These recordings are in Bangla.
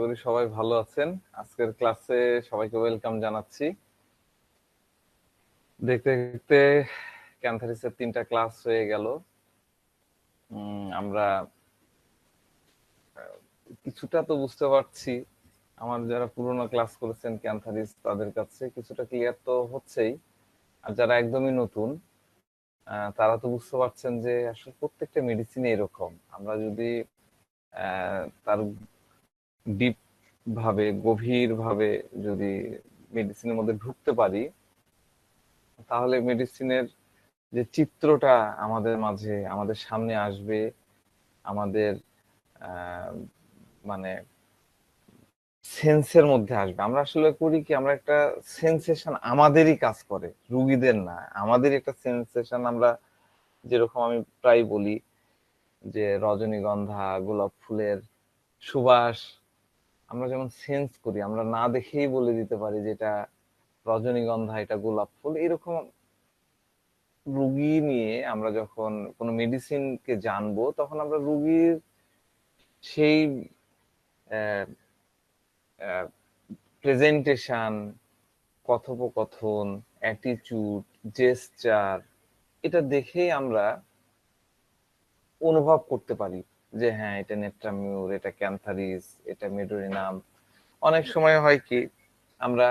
করি সবাই ভালো আছেন। আজকের ক্লাসে সবাইকে ওয়েলকাম জানাচ্ছি। দেখতে দেখতে ক্যান্থারিসের 3টা ক্লাস হয়ে গেল। আমরা কিছুটা তো বুঝতে পারছি। আমার যারা পুরোনো ক্লাস করেছেন ক্যান্থারিস তাদের কাছে কিছুটা ক্লিয়ার তো হচ্ছেই। আর যারা একদমই নতুন তারা তো বুঝতে পারছেন যে আসলে প্রত্যেকটা মেডিসিনে এরকম। আমরা যদি তার ডিপ ভাবে গভীর ভাবে যদি মেডিসিনের মধ্যে ঢুকতে পারি, তাহলে মেডিসিনের যে চিত্রটা আমাদের মাঝে আমাদের সামনে আসবে, আমাদের আহ, মানে সেন্সের মধ্যে আসবে। আমরা আসলে করি কি, আমরা একটা সেন্সেশন আমাদেরই কাজ করে, রুগীদের না, আমাদের একটা সেন্সেশন। আমরা যেরকম আমি প্রায় বলি যে রজনীগন্ধা, গোলাপ ফুলের সুবাস আমরা যেমন সেন্স করি, আমরা না দেখেই বলে দিতে পারি যে এটা রজনীগন্ধা, এটা গোলাপ ফুল। এরকম রুগী নিয়ে আমরা যখন কোনো মেডিসিনকে জানবো, তখন আমরা রুগীর সেই প্রেজেন্টেশন, কথোপকথন, অ্যাটিটিউড, জেস্চার, এটা দেখেই আমরা অনুভব করতে পারি যে হ্যাঁ, এটা নেট্রামিউর, এটা ক্যান্থারিস, এটা মেডোরিনাম। অনেক সময় হয় কি, আমরা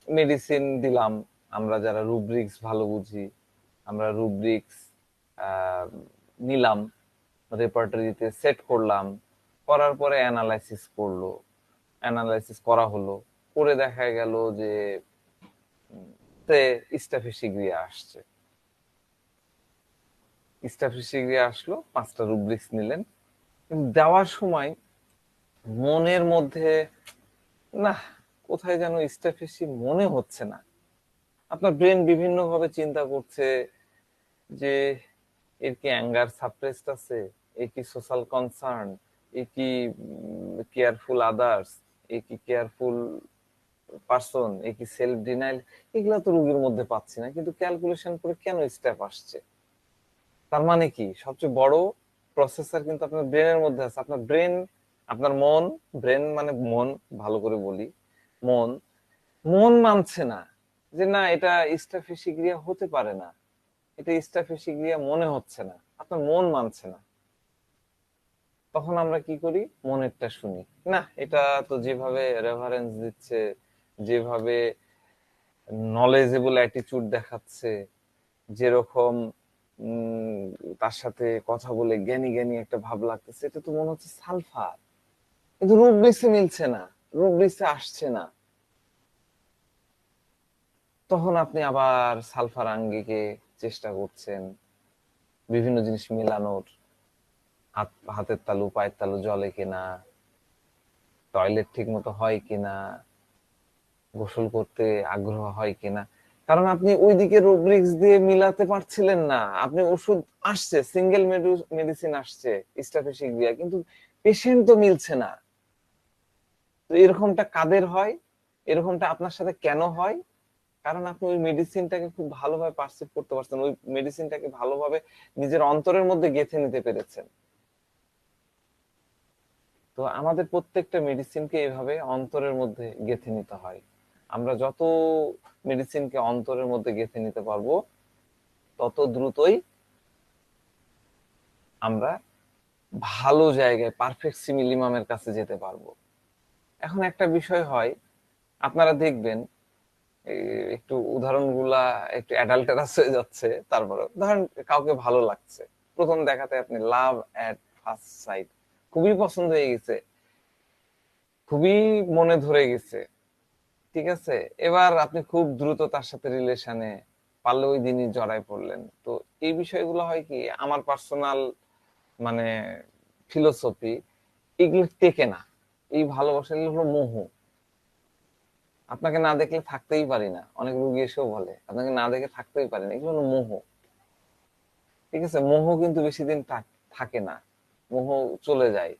মেডিসিন দিলাম, আমরা যারা রুব্রিক্স ভালো বুঝি, আমরা রুব্রিক্স নিলাম, রেপার্টরিতে সেট করলাম, করার পরে অ্যানালাইসিস করা হলো, করে দেখা গেল যে স্ট্যাফিসিগ্রিয়া আসছে। স্ট্যাফিসিগ্রিয়া আসলো, 5টা রুব্রিক্স নিলেন, কিন্তু দেওয়ার সময় মনের মধ্যে না, কোথায় যেন স্ট্যাফিসি মনে হচ্ছে না। আপনার ব্রেন বিভিন্ন ভাবে চিন্তা করছে যে এর কি অ্যাঙ্গার সাপ্রেসড আছে, এ কি সোশ্যাল কনসার্ন, এ কি কেয়ারফুল আদার্স, এ কি কেয়ারফুল পার্সন, এ কি সেলফ ডিনাইল। এগুলা তো রোগীর মধ্যে পাচ্ছি না, কিন্তু ক্যালকুলেশন করে কেন স্টেপ আসছে। তার মানে কি, সবচেয়ে বড় প্রসেসর কিন্তু আপনার ব্রেনের মধ্যে আছে। আপনার ব্রেন, আপনার মন, ব্রেন মানে মন, ভালো করে বলি, মন মন মানছে না যে না, এটা স্টাফিসিগ্রিয়া হতে পারে না, এটা স্টাফিসিগ্রিয়া মনে হচ্ছে না, আপনার মন মানছে না। তখন আমরা কি করি, মনেরটা শুনি। না, এটা তো যেভাবে রেফারেন্স দিচ্ছে, যেভাবে নলেজেবল অ্যাটিটিউড দেখাচ্ছে, যেরকম উম, তার সাথে কথা বলে জ্ঞানী জ্ঞানী একটা ভাব লাগতেছে, এটা তো মনে হচ্ছে সালফার। কিন্তু রুব্রিক্সে মিলছে না, রুব্রিক্সে আসছে না। তখন আপনি আবার সালফার আঙ্গিকে চেষ্টা করছেন বিভিন্ন জিনিস মিলানোর। হাতের তালু, পায়ের তালু জলে কিনা, টয়লেট ঠিক মতো হয় কিনা, গোসল করতে আগ্রহ হয় কিনা। কারণ আপনি ওইদিকে রুব্রিক্স দিয়ে মিলাতে পারছিলেন না। আপনি ওষুধ আসছে, সিঙ্গেল মেডিসিন আসছে স্টাফিসিগ্রিয়া, কিন্তু পেশেন্ট তো মিলছে না। তো এরকমটা কাদের হয়, এরকমটা আপনার সাথে কেন হয়? কারণ আপনি ওই মেডিসিনটাকে খুব ভালোভাবে পারসিভ করতে পারছেন, ওই মেডিসিনটাকে ভালোভাবে নিজের অন্তরের মধ্যে গেঁথে নিতে পেরেছেন। তো আমাদের প্রত্যেকটা মেডিসিনকে এইভাবে অন্তরের মধ্যে গেঁথে নিতে হয়। আমরা যত মেডিসিনকে অন্তরের মধ্যে গেঁথে নিতে পারবো, তত দ্রুতই আমরা ভালো জায়গায় পারফেক্ট সিমিলিমামের কাছে যেতে পারবো। এখন একটা বিষয় হয়, আপনারা দেখবেন, একটু উদাহরণগুলা একটু অ্যাডাল্টারাস হয়ে যাচ্ছে, তারপরে ধরেন কাউকে ভালো লাগছে, প্রথম দেখাতে আপনি লাভ এট ফার্স্ট সাইট, খুবই পছন্দ হয়ে গেছে, খুবই মনে ধরে গেছে, ঠিক আছে। এবার আপনি খুব দ্রুত তার সাথে রিলেশনে পারলে ওই দিনই জড়ায় পড়লেন। তো এই বিষয়গুলো হয় কি, আমার পার্সোনাল মানে ফিলোসফি, এগুলো টেকে না। এই ভালোবাসা এগুলো হলো মোহ। আপনাকে না দেখলে থাকতেই পারি না, অনেক রুগী এসেও বলে আপনাকে না দেখে থাকতেই পারি না, এগুলো হলো মোহ। ঠিক আছে, মোহ কিন্তু বেশি দিন থাকে না, মোহ চলে যায়।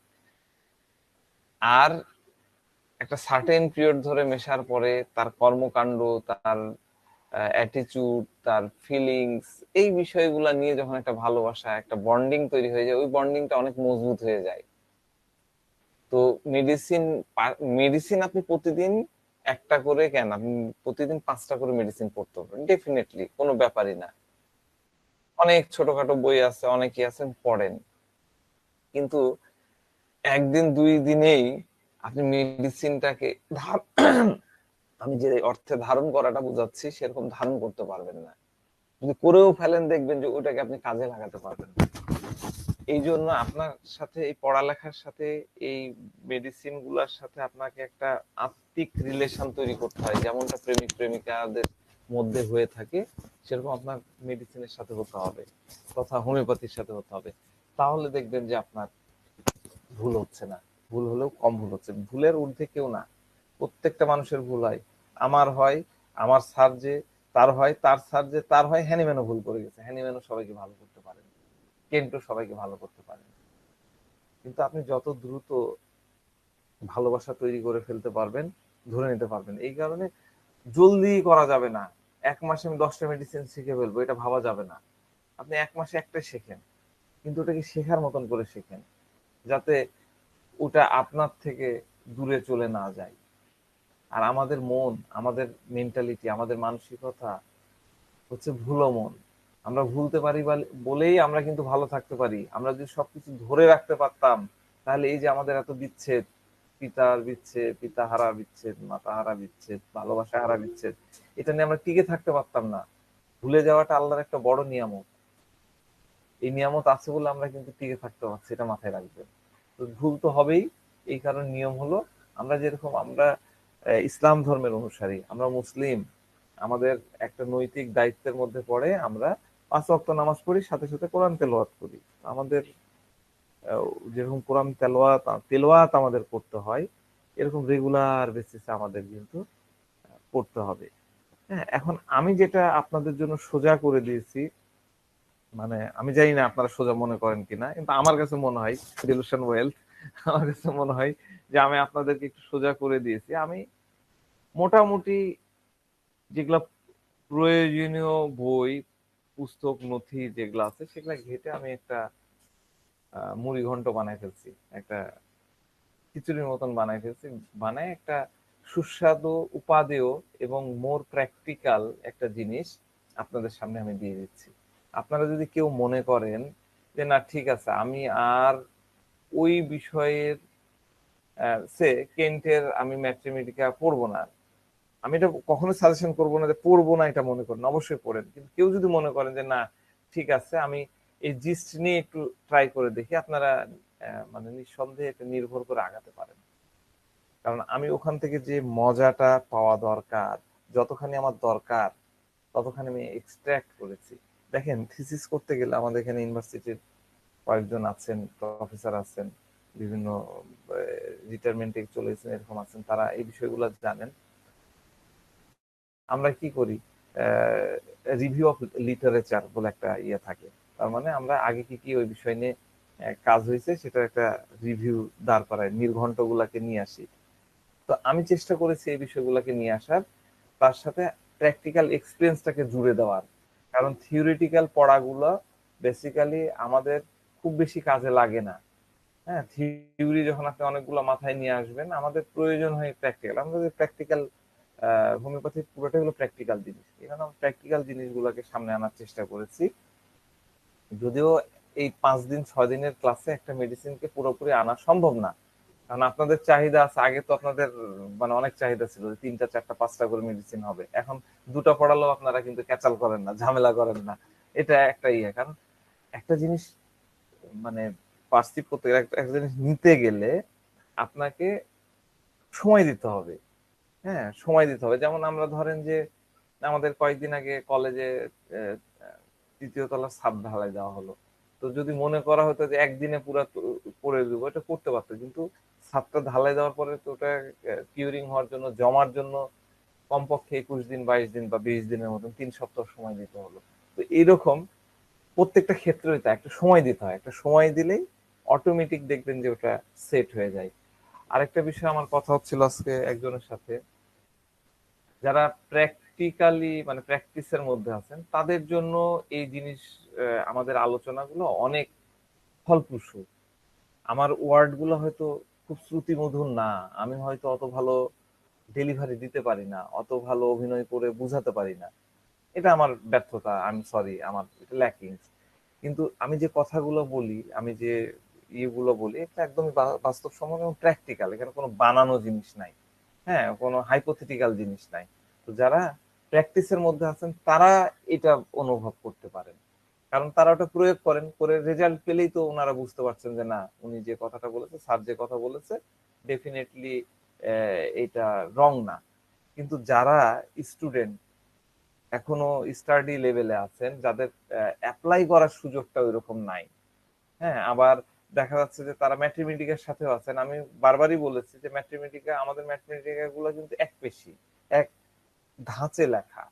আর একটা সার্টেন পিরিয়ড ধরে মেশার পরে তার কর্মকাণ্ড, তার অ্যাটিটিউড, তার ফিলিংস, এই বিষয়গুলা নিয়ে যখন একটা ভালোবাসা, একটা বন্ডিং তৈরি হয়ে যায়, ওই বন্ডিংটা অনেক মজবুত হয়ে যায়। তো মেডিসিন মেডিসিন আপনি প্রতিদিন একটা করে কেন, আপনি প্রতিদিন 5টা করে মেডিসিন পড়তে পারবেন, ডেফিনেটলি কোনো ব্যাপারই না। অনেক ছোটখাটো বই আছে, অনেকেই আছেন পড়েন, কিন্তু একদিন দুই দিনেই আপনি মেডিসিনটাকে আমি যে অর্থে ধারণ করাটা বোঝাচ্ছি সেরকম ধারণ করতে পারবেন না। যদি করেও ফেলেন দেখবেন যে ওটাকে আপনি কাজে লাগাতে পারবেন না। এই জন্য আপনার সাথে এই পড়ালেখার সাথে এই মেডিসিন গুলার সাথে আপনাকে একটা আত্মিক রিলেশন তৈরি করতে হয়, যেমনটা প্রেমিক প্রেমিকাদের মধ্যে হয়ে থাকে, সেরকম আপনার মেডিসিনের সাথে হতে হবে, তথা হোমিওপ্যাথির সাথে হতে হবে। তাহলে দেখবেন যে আপনার ভুল হচ্ছে না, ভুল হলেও কম ভুল হচ্ছে। ভুলের ঊর্ধ্বে কেউ না, প্রত্যেকটা মানুষের ভুল হয়। আমার হয়, আমার স্যার যে তার হয়, তার স্যার যে তার হয়, হ্যানিম্যানও ভুল করে গেছে, হ্যানিম্যানও সবাইকে ভালো করতে পারেন, কেন্টও সবাইকে ভালো করতে পারেন। কিন্তু আপনি যত দ্রুত ভালোবাসা তৈরি করে ফেলতে পারবেন, ধরে নিতে পারবেন। এই কারণে জলদি করা যাবে না। 1 মাসে আমি 10টা মেডিসিন শিখে ফেলবো, এটা ভাবা যাবে না। আপনি 1 মাসে একটাই শেখেন, কিন্তু ওটাকে শেখার মতন করে শেখেন, যাতে ওটা আপনার থেকে দূরে চলে না যায়। আর আমাদের মন, আমাদের মেন্টালিটি, আমাদের মানসিকতা হচ্ছে ভুলো মন। আমরা ভুলতে পারি বলেই আমরা কিন্তু ভালো থাকতে পারি। আমরা যদি সবকিছু ধরে রাখতে পারতাম, তাহলে এই যে আমাদের এত বিচ্ছেদ, পিতার বিচ্ছেদ, পিতা হারা বিচ্ছেদ, মাতা হারা বিচ্ছেদ, ভালোবাসা হারা বিচ্ছেদ, এটা নিয়ে আমরা টিকে থাকতে পারতাম না। ভুলে যাওয়াটা আল্লাহর একটা বড় নিয়ামত। এই নিয়ামত আছে বলে আমরা কিন্তু টিকে থাকতে পারছি, এটা মাথায় রাখবেন। তো ভুল তো হবেই। এই কারণে নিয়ম হলো, আমরা যেরকম আমরা ইসলাম ধর্মের অনুসারী, আমরা মুসলিম, আমাদের একটা নৈতিক দায়িত্বের মধ্যে পড়ে আমরা 5 ওয়াক্ত নামাজ পড়ি, সাথে সাথে কোরআন তেলাওয়াত করি। আমাদের আহ, যেরকম কোরআন তেলাওয়াত তেলাওয়াত আমাদের করতে হয়, এরকম রেগুলার বেসিসে আমাদের কিন্তু পড়তে হবে। হ্যাঁ, এখন আমি যেটা আপনাদের জন্য সোজা করে দিয়েছি, মানে আমি জানি না আপনারা সোজা মনে করেন কিনা, কিন্তু আমার কাছে মনে হয় ডিলুশন ওয়েলথ, আমার কাছে মনে হয় যে আমি আপনাদেরকে একটু সোজা করে দিয়েছি। আমি মোটামুটি যেগুলা প্রয়োজনীয় বই, পুস্তক, নথি যেগুলো আছে সেগুলা ঘেটে আমি একটা মুড়ি ঘন্ট বানাই ফেলছি, একটা খিচুড়ির মতন বানাই ফেলছি। বানায় একটা সুস্বাদু, উপাদেয় এবং মোর প্র্যাকটিক্যাল একটা জিনিস আপনাদের সামনে আমি দিয়ে দিচ্ছি। আপনারা যদি কেউ মনে করেন যে না ঠিক আছে, আমি আর ওই বিষয়ের সে কেন্টের আমি ম্যাথমেটিকা পড়বো না, আমি এটা কখনো সাজেশন করবো না যে পড়বো না, এটা মনে করেন অবশ্যই পড়েন। কিন্তু কেউ যদি মনে করেন যে না ঠিক আছে, আমি এই জিস্ট নিয়ে একটু ট্রাই করে দেখি, আপনারা মানে নিঃসন্দেহে এটা নির্ভর করে আগাতে পারেন। কারণ আমি ওখান থেকে যে মজাটা পাওয়া দরকার, যতখানি আমার দরকার ততখানি আমি এক্সট্রাক্ট করেছি। দেখেন, থিসিস করতে গেলে আমাদের এখানে ইউনিভার্সিটির কয়েকজন আছেন, প্রফেসর আছেন, বিভিন্ন রিটায়ারমেন্টে চলে গেছেন এরকম আছেন, তারা এই বিষয়গুলো জানেন। আমরা কি করি, রিভিউ অফ লিটারেচার বলে একটা ইয়ে থাকে। তার মানে আমরা আগে কি কি ওই বিষয় নিয়ে কাজ হয়েছে সেটা একটা রিভিউ দাঁড় করায়, নির্ঘণ্ট গুলাকে নিয়ে আসি। তো আমি চেষ্টা করেছি এই বিষয়গুলোকে নিয়ে আসার, তার সাথে প্র্যাকটিক্যাল এক্সপিরিয়েন্সটাকে জুড়ে দেওয়ার। কারণ থিওরিটিক্যাল পড়াগুলো বেসিক্যালি আমাদের খুব বেশি কাজে লাগে না। হ্যাঁ, থিওরি যখন আপনি অনেকগুলো মাথায় নিয়ে আসবেন, আমাদের প্রয়োজন হয় প্র্যাকটিক্যাল। আমাদের প্র্যাকটিক্যাল হোমিওপ্যাথি পুরোটাই হলো প্র্যাকটিক্যাল জিনিস, এখানে আমরা প্র্যাকটিক্যাল জিনিসগুলোকে সামনে আনার চেষ্টা করেছি। যদিও এই 5 দিন 6 দিনের ক্লাসে একটা মেডিসিনকে পুরোপুরি আনা সম্ভব না, কারণ আপনাদের চাহিদা আছে। আগে তো আপনাদের মানে অনেক চাহিদা ছিল যে 3টা 4টা 5টা করে মেডিসিন হবে, এখন 2টা পড়ালেও আপনারা কিন্তু ক্যাচাল করেন না, ঝামেলা করেন না। এটা একটা ইয়ে, কারণ একটা জিনিস মানে পার্সিভ করতে গেলে, একটা একটা জিনিস নিতে গেলে আপনাকে সময় দিতে হবে। হ্যাঁ, সময় দিতে হবে। যেমন আমরা ধরেন যে আমাদের কয়েকদিন আগে কলেজে 3য় তলার ছাদ ঢালাই দেওয়া হলো। তো যদি মনে করা হতো যে একদিনে পুরো করে দেবো, এটা করতে পারতো, কিন্তু ছাদটা ঢালাই দেওয়ার পরে তো ওটা কিউরিং হওয়ার জন্য, জমার জন্য কমপক্ষে 21 দিন, 22 দিন বা 20 দিনের মতন 3 সপ্তাহ সময় দিতে হলো। তো এইরকম প্রত্যেকটা ক্ষেত্রেই তা একটা সময় দিতে হয়, একটা সময় দিলেই অটোমেটিক দেখবেন যে ওটা সেট হয়ে যায়। আরেকটা বিষয়, আমার কথা হচ্ছিল আজকে একজনের সাথে, যারা প্র্যাকটিক্যালি মানে প্র্যাকটিসের মধ্যে আছেন, তাদের জন্য এই জিনিস, আমাদের আলোচনাগুলো অনেক ফলপ্রসূ। আমার ওয়ার্ড গুলো হয়তো খুব শ্রুতিমধুর না, আমি হয়তো অত ভালো ডেলিভারি দিতে পারি না, অত ভালো অভিনয় করে বুঝাতে পারি না, এটা আমার ব্যর্থতা, আমি সরি, আমার এটা ল্যাকিং। কিন্তু আমি যে কথাগুলো বলি, আমি যে ইয়েগুলো বলি, এটা একদমই বাস্তবসম্মত এবং প্র্যাকটিক্যাল, এখানে কোনো বানানো জিনিস নাই, হ্যাঁ, কোনো হাইপোথেটিক্যাল জিনিস নাই। তো যারা প্র্যাকটিসের মধ্যে আছেন তারা এটা অনুভব করতে পারেন, কারণ তারা ওটা প্রয়োগ করেন, করে রেজাল্ট পেলেই তো ওনারা বুঝতে পারছেন যে না, উনি যে কথাটা বলেছে, স্যার যে কথা বলেছে, ডেফিনেটলি এটা রং না। কিন্তু যারা স্টুডেন্ট, এখনো স্টাডি লেভেলে আছেন, যাদের অ্যাপ্লাই করার সুযোগটা ওইরকম নাই, হ্যাঁ, আবার দেখা যাচ্ছে যে তারা ম্যাথমেটিকের সাথেও আছেন। আমি বারবারই বলেছি যে ম্যাথমেটিকা, আমাদের ম্যাথমেটিকা গুলো কিন্তু এক পেশি, এক ধাঁচে লেখা,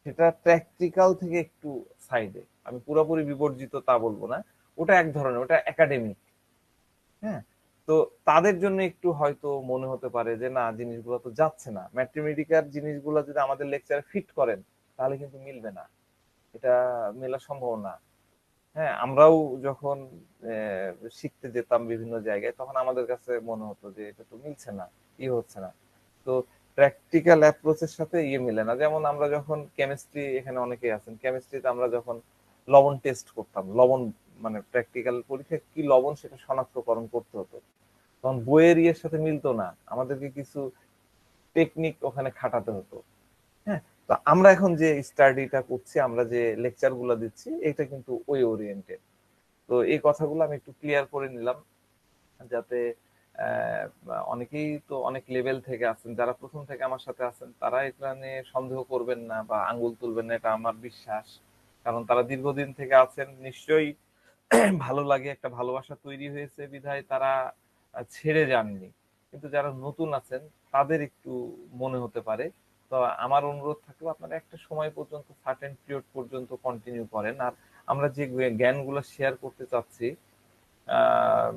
সেটা প্র্যাকটিক্যাল থেকে একটু সাইডে। আমি পুরোপুরি বিবর্জিত তা বলবো না, ওটা এক ধরনের, ওটা একাডেমিক, হ্যাঁ। তো তাদের জন্য একটু হয়তো মনে হতে পারে যে না, জিনিসগুলো তো যাচ্ছে না, ম্যাথমেটিকার জিনিসগুলো যদি আমাদের লেকচারে ফিট করেন তাহলে কিন্তু মিলবে না, এটা মেলা সম্ভব না। হ্যাঁ, আমরাও যখন শিখতে যেতাম বিভিন্ন জায়গায়, তখন আমাদের কাছে মনে হতো যে এটা তো মিলছে না, হচ্ছে না। তো প্র্যাকটিক্যাল অ্যাপ্রোচের সাথে মিলে না। যেমন আমরা যখন কেমিস্ট্রি, এখানে অনেকেই আছেন, কেমিস্ট্রিতে আমরা যখন লবণ টেস্ট করতাম, লবণ মানে প্র্যাকটিক্যাল পরীক্ষায় কি লবণ সেটা শনাক্তকরণ করতে হতো, তখন বইয়ের সাথে মিলতো না, আমাদেরকে কিছু টেকনিক ওখানে খাটাতে হতো। হ্যাঁ, তো আমরা এখন যে স্টাডিটা করছি, আমরা যে লেকচার গুলো দিচ্ছি, এটা কিন্তু ওই ওরিয়েন্টেড। তো এই কথাগুলো আমি একটু ক্লিয়ার করে নিলাম, যাতে অনেকেই তো অনেক লেভেল থেকে আছেন, যারা প্রথম থেকে আমার সাথে আছেন, তারা এটা নিয়ে সন্দেহ করবেন না বা আঙ্গুল তুলবেন না, এটা আমার বিশ্বাস। কারণ তারা দীর্ঘদিন থেকে আছেন, নিশ্চয়ই ভালো লাগে, একটা ভালোবাসা তৈরি হয়েছে বিধায় তারা ছেড়ে যাননি। কিন্তু যারা নতুন আছেন তাদের একটু মনে হতে পারে। তো আমার অনুরোধ থাকলো, আপনারা একটা সময় পর্যন্ত, সার্টেন পিরিয়ড পর্যন্ত কন্টিনিউ করেন। আর আমরা যে জ্ঞানগুলো শেয়ার করতে চাচ্ছি, আহ,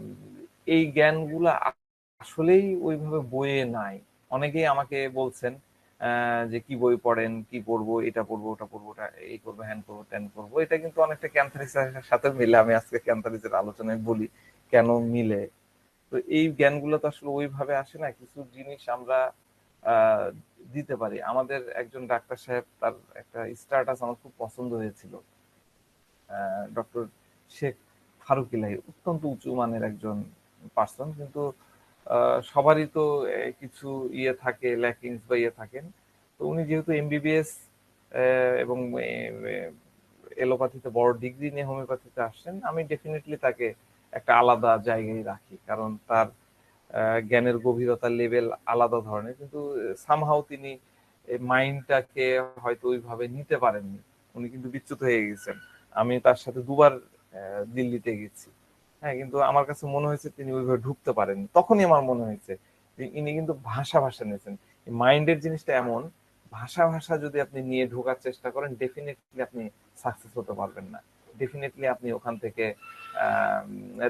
এই জ্ঞানগুলা আসলেই ওইভাবে বইয়ে নাই। অনেকেই আমাকে বলছেন যে কি বই পড়েন, কি পড়বো, এটা পড়বো, ওটা পড়বো, ওটা এই করবো, হ্যান করবো, ত্যান করবো। এটা কিন্তু অনেকটা ক্যান্থারিসের সাথে মিলে, আমি আজকে ক্যান্থারিসের আলোচনায় বলি কেন মিলে। তো এই জ্ঞানগুলো তো আসলে ওইভাবে আসে না, কিছু জিনিস আমরা আহ দিতে পারি। আমাদের একজন ডাক্তার সাহেব, তার একটা স্ট্যাটাস আমার খুব পছন্দ হয়েছিল, ডক্টর শেখ ফারুক ইলাহি, অত্যন্ত উঁচু মানের একজন পার্সন, কিন্তু সবারই তো কিছু থাকে, ল্যাকিংস বা থাকেন। তো উনি যেহেতু এমবিবিএস এবং এলোপ্যাথিতে বড় ডিগ্রি নিয়ে হোমিওপ্যাথিতে আসছেন, আমি ডেফিনেটলি তাকে একটা আলাদা জায়গায় রাখি, কারণ তার জ্ঞানের গভীরতা লেভেল আলাদা ধরনের। কিন্তু সামহাও তিনি মাইন্ডটাকে হয়তো ওইভাবে নিতে পারেননি, উনি কিন্তু বিচ্যুত হয়ে গেছেন। আমি তার সাথে দুবার দিল্লিতে গেছি, হ্যাঁ, কিন্তু আমার কাছে মনে হয়েছে তিনি ওইভাবে ঢুকতে পারেননি। তখনই আমার মনে হয়েছে যে ইনি কিন্তু ভাষা ভাষা নিয়েছেন। মাইন্ডের জিনিসটা এমন, ভাষা ভাষা যদি আপনি নিয়ে ঢোকার চেষ্টা করেন, ডেফিনেটলি আপনি সাকসেস হতে পারবেন না, ডেফিনেটলি আপনি ওখান থেকে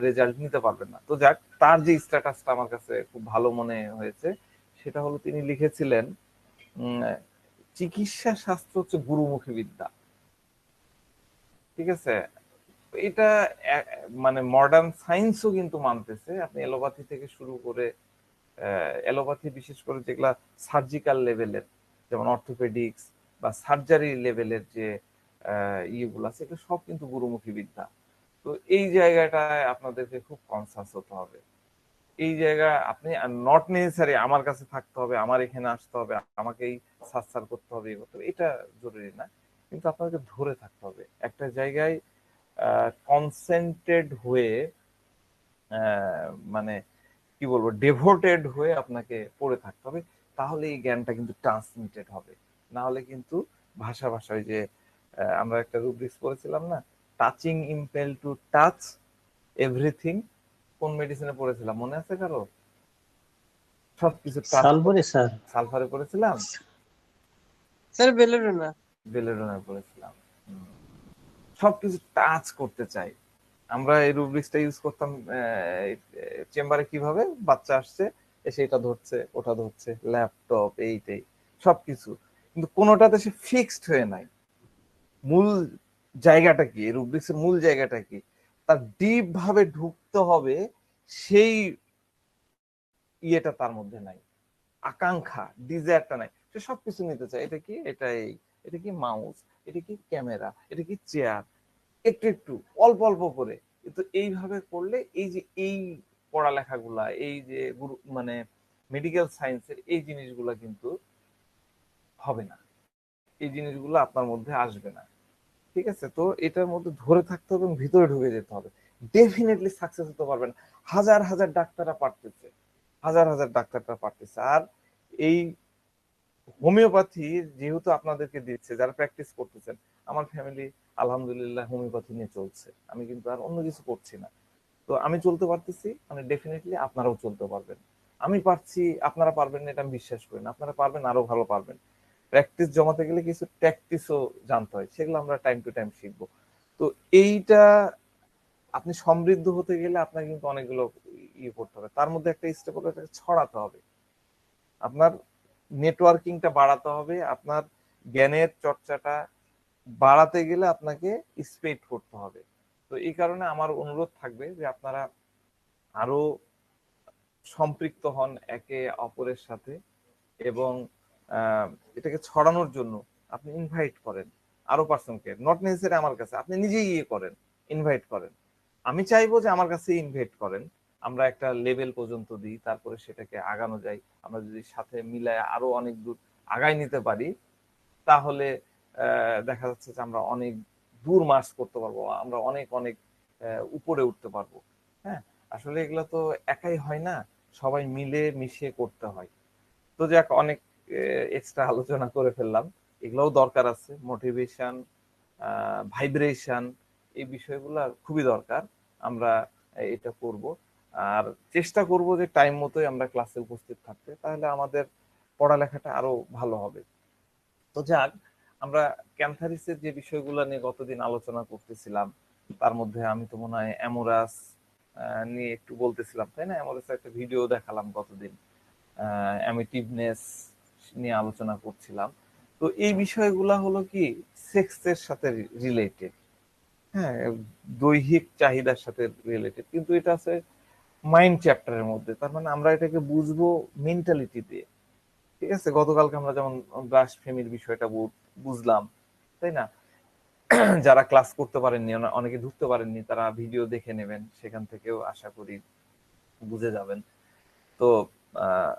রেজাল্ট নিতে পারবেন না। তো যাক, তার যে স্ট্যাটাসটা আমার কাছে খুব ভালো মনে হয়েছে, সেটা হলো তিনি লিখেছিলেন, উম, চিকিৎসা শাস্ত্র হচ্ছে গুরুমুখী বিদ্যা। ঠিক আছে, এটা মানে মডার্ন সায়েন্সও কিন্তু মানতেছে। আপনি এলোপ্যাথি থেকে শুরু করে, এলোপ্যাথি বিশেষ করে যেগুলা সার্জিক্যাল লেভেলের, যেমন অর্থোপেডিক্স বা সার্জারি লেভেলের যে ইয়েগুলো আছে, এগুলো সব কিন্তু গুরুমুখী বিদ্যা। তো এই জায়গাটায় আপনাদেরকে খুব কনসাস হতে হবে। এই জায়গা আপনি নট নেসেসারি আমার কাছে থাকতে হবে, আমার এখানে আসতে হবে, আমাকেই সার্চার করতে হবে, এটা জরুরি না। কিন্তু আপনাকে ধরে থাকতে হবে একটা জায়গায়, কনসেন্ট্রেড হয়ে, মানে কি বলবো, ডেভোটেড হয়ে আপনাকে পড়ে থাকতে হবে। তাহলে এই জ্ঞানটা কিন্তু ট্রান্সমিটেড হবে। না হলে কিন্তু ভাষা ভাষা, ওই যে আমরা একটা রুব্রিক্স পড়েছিলাম না, touching impel to touch everything, কোন মেডিসিনে পড়েছিলাম মনে আছে কারো? সবকিছু টাচ সালবরি স্যার। সালফারে পড়েছিলাম, স্যার বেলোরোনা। বেলেডোনায় পড়েছিলাম। সবকিছু টাচ করতে চাই। আমরা এই রুব্রিক্সটা ইউজ করতাম চেম্বারে, কিভাবে বাচ্চা আসছে, এসে এটা ধরছে, ওটা ধরছে, ল্যাপটপ, এইটাই সবকিছু, কিন্তু কোনোটাতে সে ফিক্সড হয়ে নাই। মূল জায়গাটা কি, রুব্রিক্সের মূল জায়গাটা কি, তার ডিপ ভাবে ঢুকতে হবে, সেই ইয়েটা তার মধ্যে নাই, আকাঙ্ক্ষা, ডিজায়ারটা নাই। সে সবকিছু নিতে চায়। এটা কি, এটা এই, এটা কি মাউস, এটা কি ক্যামেরা, এটা কি চেয়ার, একটু একটু অল্প অল্প করে। কিন্তু এইভাবে করলে এই যে এই পড়ালেখাগুলা, এই যে গুরু মানে মেডিকেল সায়েন্সের এই জিনিসগুলা কিন্তু হবে না, এই জিনিসগুলো আপনার মধ্যে আসবে না। ঠিক আছে, তো এটার মধ্যে ধরে থাকতে হবে এবং ভিতরে ঢুকে যেতে হবে। ডেফিনেটলি সাকসেস হতে পারবেন। হাজার হাজার ডাক্তাররা পারতেছে, হাজার হাজার ডাক্তাররা পারতেছে। আর এই হোমিওপ্যাথি যেহেতু আপনাদেরকে দিচ্ছে, যারা প্র্যাকটিস করতেছেন, আমার ফ্যামিলি আলহামদুলিল্লাহ হোমিওপ্যাথি নিয়ে চলছে, আমি কিন্তু আর অন্য কিছু করছি না। তো আমি চলতে পারতেছি, মানে ডেফিনেটলি আপনারাও চলতে পারবেন। আমি পারছি, আপনারা পারবেন না এটা আমি বিশ্বাস করি না। আপনারা পারবেন, আরো ভালো পারবেন। প্র্যাকটিস জমাতে গেলে কিছু ট্যাকটিসও জানতে হয়, সেগুলো আমরা টাইম টু টাইম শিখবো। তো এইটা, আপনি সমৃদ্ধ হতে গেলে আপনাকে কিন্তু অনেকগুলো ইয়ে করতে হবে। তার মধ্যে একটা স্টেপ হলো এটাকে ছড়াতে হবে। আপনার নেটওয়ার্কিংটা বাড়াতে হবে। আপনার জ্ঞানের চর্চাটা বাড়াতে গেলে আপনাকে স্প্রেড করতে হবে। তো এই কারণে আমার অনুরোধ থাকবে যে আপনারা আরো সম্পৃক্ত হন একে অপরের সাথে, এবং আহ, এটাকে ছড়ানোর জন্য আপনি ইনভাইট করেন আরো পার্সনকে, নট নেসেসারি আমার কাছে, আপনি নিজেই ইয়ে করেন, ইনভাইট করেন। আমি চাইবো যে আমার কাছে ইনভাইট করেন, আমরা একটা লেভেল পর্যন্ত দিই, তারপরে সেটাকে আগানো যায়। আমরা যদি সাথে মিলায় আরো অনেক দূর আগায় নিতে পারি, তাহলে দেখা যাচ্ছে যে আমরা অনেক দূর মার্চ করতে পারবো, আমরা অনেক অনেক উপরে উঠতে পারবো। হ্যাঁ, আসলে এগুলো তো একাই হয় না, সবাই মিলে মিশে করতে হয়। তো যাক, অনেক এক্সট্রা আলোচনা করে ফেললাম। এগুলোও দরকার আছে, মোটিভেশন, ভাইব্রেশন, এই বিষয়গুলো খুবই দরকার। আমরা এটা করব। আর চেষ্টা করব যে টাইম মতোই আমরা ক্লাসে উপস্থিত থাকতে, তাহলে আমাদের পড়ালেখাটা আরো ভালো হবে। তো যাক, আমরা ক্যান্থারিসের যে বিষয়গুলো নিয়ে গতদিন আলোচনা করতেছিলাম, তার মধ্যে আমি তো মনে হয় অ্যামোরাস নিয়ে একটু বলতেছিলাম, তাই না? অ্যামোরাসের একটা ভিডিও দেখালাম গতদিন, অ্যামিটিভনেস নিয়ে আলোচনা করছিলাম। তো এই বিষয়গুলা হলো কি, সেক্সের সাথে রিলেটেড। হ্যাঁ, দৈহিক চাহিদার সাথে রিলেটেড, কিন্তু এটা আছে মাইন্ড চ্যাপ্টারের মধ্যে। তার মানে আমরা এটাকে বুঝবো মেন্টালিটি দিয়ে। ঠিক আছে, গতকালকে আমরা যেমন ব্লাসফেমির বিষয়টা বুঝলাম, তাই না? যারা ক্লাস করতে পারেননি, অনেকে ঢুকতে পারেননি, তারা ভিডিও দেখে নেবেন, সেখান থেকেও আশা করি বুঝে যাবেন। তো আহ,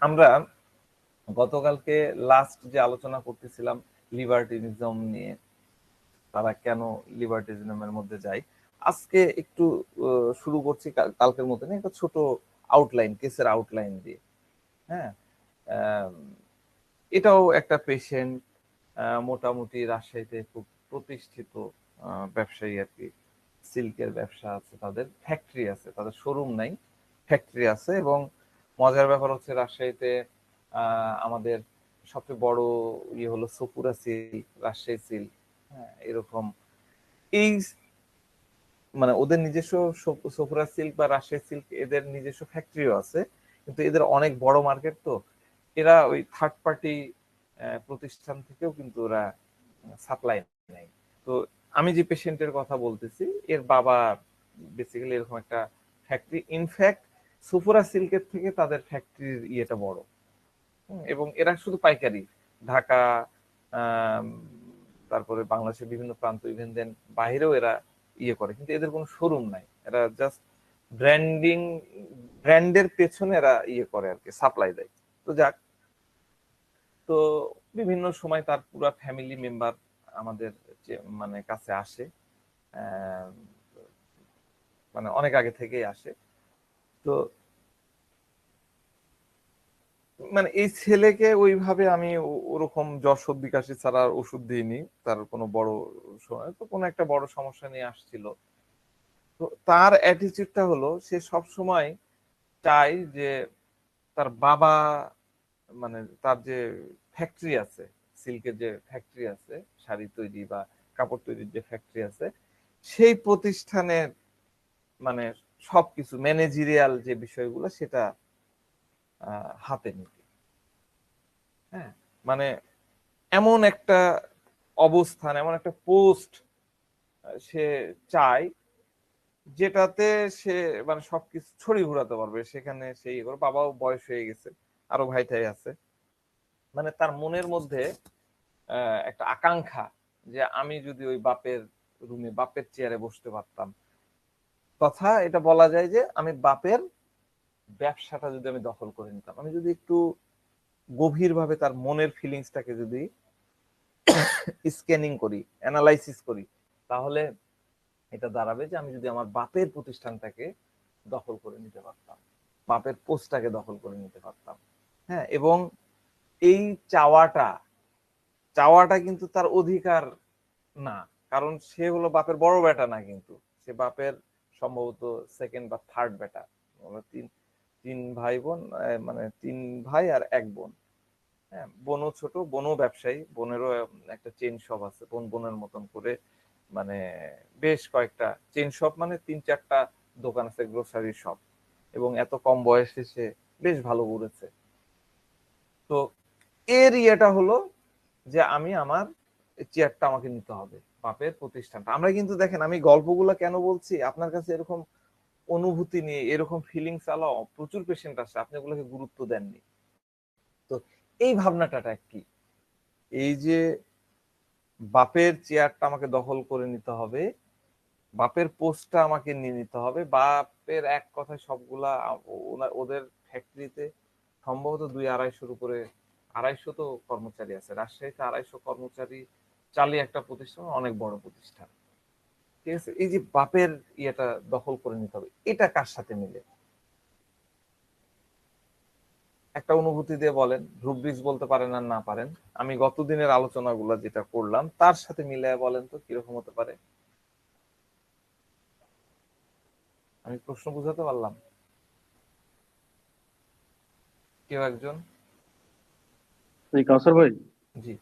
আমরা গতকালকে লাস্ট যে আলোচনা করতেছিলাম লিবার্টিনিজম নিয়ে, তারা কেন লিবার্টিজমের মধ্যে যায়। আজকে একটু শুরু করছি কালকের মতনই একটা ছোট আউটলাইন, কেসের আউটলাইন দিয়ে। হ্যাঁ, আম, এটাও একটা পেশেন্ট, মোটামুটি রাজশাহীতে খুব প্রতিষ্ঠিত ব্যবসায়ী আর কি। সিল্কের ব্যবসা আছে, তাদের ফ্যাক্টরি আছে, তাদের শোরুম নাই, ফ্যাক্টরি আছে। এবং মজার ব্যাপার হচ্ছে রাজশাহীতে আমাদের সবচেয়ে বড় ইয়ে হলো সফুরা সিল্ক, রাজশাহী সিল্ক। হ্যাঁ, এরকম এই মানে ওদের নিজস্ব সফুরা সিল্ক বা রাজশাহী সিল্ক, এদের নিজস্ব ফ্যাক্টরিও আছে, কিন্তু এদের অনেক বড় মার্কেট। তো এরা ওই থার্ড পার্টি প্রতিষ্ঠান থেকেও কিন্তু ওরা সাপ্লাই নেয়। তো আমি যে পেশেন্টের কথা বলতেছি, এর বাবা বেসিক্যালি এরকম একটা ফ্যাক্টরি, ইনফ্যাক্ট সুফরা সিল্কের থেকে তাদের ফ্যাক্টরির ইয়েটা বড়। এবং এরা শুধু পাইকারি, ঢাকা, আম, তারপরে বাংলাদেশের বিভিন্ন প্রান্ত, ইভেন দেন বাইরেও এরা ইয়ে করে, কিন্তু এদের কোনো শোরুম নাই। এরা জাস্ট ব্র্যান্ডিং, ব্র্যান্ডের পেছনে এরা ইয়ে করে আর কি, সাপ্লাই দেয়। তো যাক, তো বিভিন্ন সময় তার পুরা ফ্যামিলি মেম্বার আমাদের যে মানে কাছে আসে, আহ, মানে অনেক আগে থেকেই আসে। তো মানে এই ছেলেকে ওইভাবে আমি ওরকম জ্বর সর্দি কাশি ছাড়া আর ওষুধ দিইনি। তার কোনো বড় সময় তো কোনো একটা বড় সমস্যা নিয়ে আসছিল। তো তার অ্যাটিচিউডটা হলো সে সব সময় চায় যে তার বাবা, মানে তার যে ফ্যাক্টরি আছে, সিল্কের যে ফ্যাক্টরি আছে, শাড়ি তৈরি বা কাপড় তৈরির যে ফ্যাক্টরি আছে, সেই প্রতিষ্ঠানের মানে সবকিছু ম্যানেজেরিয়াল যে বিষয়গুলো সেটা হাতে নিতে। হ্যাঁ, মানে এমন একটা অবস্থান, এমন একটা পোস্ট সে চায়, যেটাতে সে মানে সবকিছু ছড়ি ঘোরাতে পারবে, সেখানে সেই বাবাও বয়স হয়ে গেছে, আরো ভাই টাই আছে, মানে তার মনের মধ্যে একটা আকাঙ্ক্ষা যে আমি যদি ওই বাপের রুমে বাপের চেয়ারে বসতে পারতাম, তথা এটা বলা যায় যে আমি বাপের ব্যবসাটা যদি আমি দখল করে নিতাম, আমি যদি একটু গভীর ভাবে তার মনের ফিলিংসটাকে যদি স্ক্যানিং করি, অ্যানালাইসিস করি, তাহলে এটা দাঁড়াবে যে আমি যদি আমার বাপের প্রতিষ্ঠানটাকে দখল করে নিতে পারতাম, বাপের পোস্টটাকে দখল করে নিতে পারতাম। হ্যাঁ, এবং এই চাওয়াটা চাওয়াটা কিন্তু তার অধিকার না, কারণ সে হলো বাপের বড় বেটা না, কিন্তু সে বাপের সম্ভবত সেকেন্ড বা থার্ড বেটা। আমরা তিন তিন ভাই বোন, মানে তিন ভাই আর এক বোন। হ্যাঁ, বোনও ছোট, বোনও ব্যবসায়ী, বোনেরও একটা চেইন শপ আছে, বোন বোনের মতন করে মানে বেশ কয়েকটা চেইন শপ, মানে 3-4টা দোকান আছে, গ্রোসারি শপ, এবং এত কম বয়সে সে বেশ ভালো করেছে। তো এর ইয়েটা হলো যে আমি আমার চেয়ারটা আমাকে নিতে হবে, বাপের প্রতিষ্ঠানটা। আমরা কিন্তু দেখেন, আমি গল্পগুলো কেন বলছি, আপনার কাছে এরকম অনুভূতি নিয়ে এরকম ফিলিংস আলা প্রচুর পেশেন্ট আছে, আপনি ওগুলোকে গুরুত্ব দেননি। তো এই ভাবনাটা কি, এই যে বাপের চেয়ারটা আমাকে দখল করে নিতে হবে, বাপের পোস্টটা আমাকে নিয়ে নিতে হবে, বাপের এক কথায় সবগুলা ওদের ফ্যাক্টরিতে সম্ভবত 200-250 উপরে, 250 তো কর্মচারী আছে, রাজশাহীতে 250 কর্মচারী চালিয়ে একটা প্রতিষ্ঠান, অনেক বড় প্রতিষ্ঠান। ঠিক আছে, এই যে বাপের ইয়েটা দখল করে নিতে হবে, এটা কার সাথে মিলে? একটা অনুভূতি দিয়ে বলেন, রুব্রিক্স বলতে পারেন আর না পারেন, আমি গত দিনের আলোচনাগুলো যেটা করলাম তার সাথে মিলে বলেন তো কিরকম হতে পারে। আমি প্রশ্ন বুঝাতে পারলাম? কেউ একজন? এই কাউসার ভাই, জি।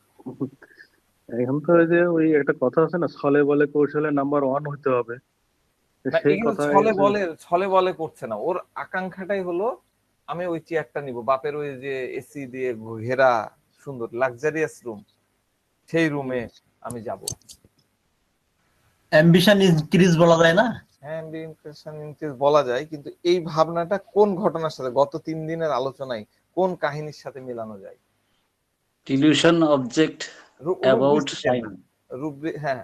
এখন তো ওই যে ওই একটা কথা আছে না, ছলে বলে কৌশলে নাম্বার ওয়ান হতে হবে। তো না, সেই এগুলো কথাই ছলে বলে করছে না, ওর আকাঙ্ক্ষাটাই হলো আমি ওই চেয়ারটা নিব, বাপের ওই যে এসি দিয়ে ঘেরা সুন্দর লাক্সারিয়াস রুম, সেই রুমে আমি যাব। অ্যাম্বিশন ইনক্রিজ বলা যায় না? হ্যাঁ, ইমপ্রেশন ইনক্রিজ বলা যায়, কিন্তু এই ভাবনাটা কোন ঘটনার সাথে, গত 3 দিনের আলোচনায় কোন কাহিনীর সাথে মেলানো যায়? ডিলিউশন অবজেক্ট অ্যাবাউট রুব্রিক্সে যায় সাইন। না, হ্যাঁ,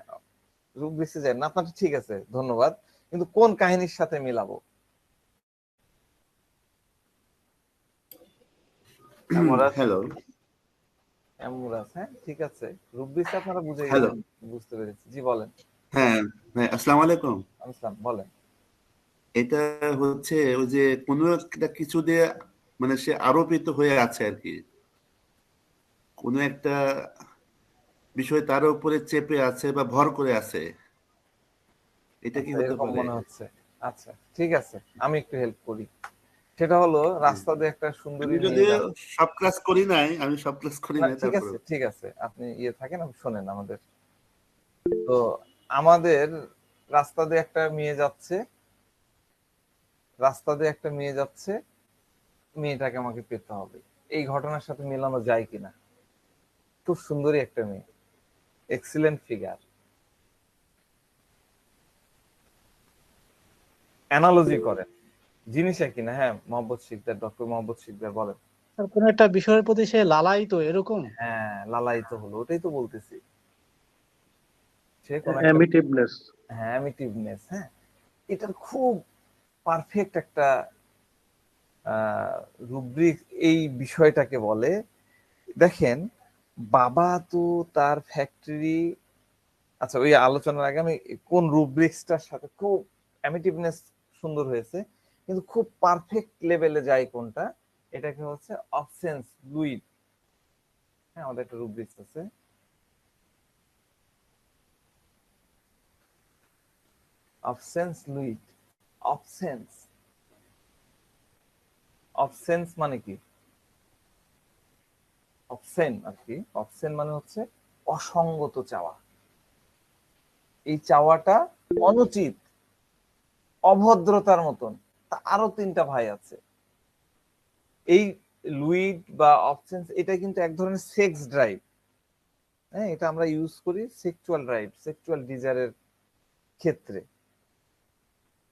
রুব্রিক্সে যায় না, আপনারটা ঠিক আছে, ধন্যবাদ, কিন্তু কোন কাহিনীর সাথে মিলাবো? হ্যালো। অ্যামুরাস, হ্যাঁ ঠিক আছে, রুব্রিক্স আপনারা বুঝে হ্যালো। গেছেন, বুঝতে পেরেছি। জি বলেন। হ্যাঁ, হ্যাঁ, আসসালামু আলাইকুম। আসলাম, বলেন। এটা হচ্ছে ওই যে কোনো একটা কিছু দিয়ে মানে সে আরোপিত হয়ে আছে আর কি, কোনো একটা বিষয় তার উপরে চেপে আছে বা ভর করে আছে, এটা কি আচ্ছা, হতে এরকম পারে? মনে হচ্ছে। আচ্ছা, ঠিক আছে, আমি একটু হেল্প করি। সেটা হলো, রাস্তা দিয়ে একটা সুন্দরী আমি মেয়ে যদিও যাচ্ছে। সব ক্লাস করি নাই, আমি সব ক্লাস করি না নাই, ঠিক তারপরে আছে, ঠিক আছে, আপনি ইয়ে থাকেন, আপনি শোনেন আমাদের। তো আমাদের রাস্তা দিয়ে একটা মেয়ে যাচ্ছে, রাস্তা দিয়ে একটা মেয়ে যাচ্ছে, মেয়েটাকে আমাকে পেতে হবে। এই ঘটনার সাথে মেলানো যায় কিনা? খুব সুন্দরী একটা মেয়ে, এক্সিলেন্ট ফিগার, অ্যানালজি করেন, জিনিস একই না। হ্যাঁ, মোহাম্মদ শিকদার, ডক্টর মোহাম্মদ শিকদার বলেন। আর কোন একটা বিষয়ের প্রতি সে লালায়িত এরকম। হ্যাঁ, লালায়িত হলো, ওটাই তো বলতেছি। সে কোন একটা, অ্যামিটিভনেস। হ্যাঁ, অ্যামিটিভনেস, হ্যাঁ, এটার খুব পারফেক্ট একটা রুব্রিক এই বিষয়টাকে বলে। দেখেন, বাবা তো তার ফ্যাক্টরি, আচ্ছা ওই আলোচনার আগে আমি কোন রুব্রিক্সটার সাথে খুব অ্যামিটিভনেস সুন্দর হয়েছে, কিন্তু খুব পারফেক্ট লেভেলে যায় কোনটা, এটাকে হচ্ছে অবসেন্স লুইড। হ্যাঁ, আমাদের একটা রুব্রিক্স আছে, অবসেন্স লুইড। অবসেন্স, অবসেন্স মানে কি? অবসেন আর কি, অবসেন মানে হচ্ছে অসঙ্গত চাওয়া। এই চাওয়াটা অনুচিত, অভদ্রতার মতন। আরো 3টা ভাই আছে। এই লুইড বা অবসেন্স, এটা কিন্তু এক ধরনের সেক্স ড্রাইভ। হ্যাঁ, এটা আমরা ইউজ করি সেক্সুয়াল ড্রাইভ, সেক্সুয়াল ডিজায়ারের ক্ষেত্রে।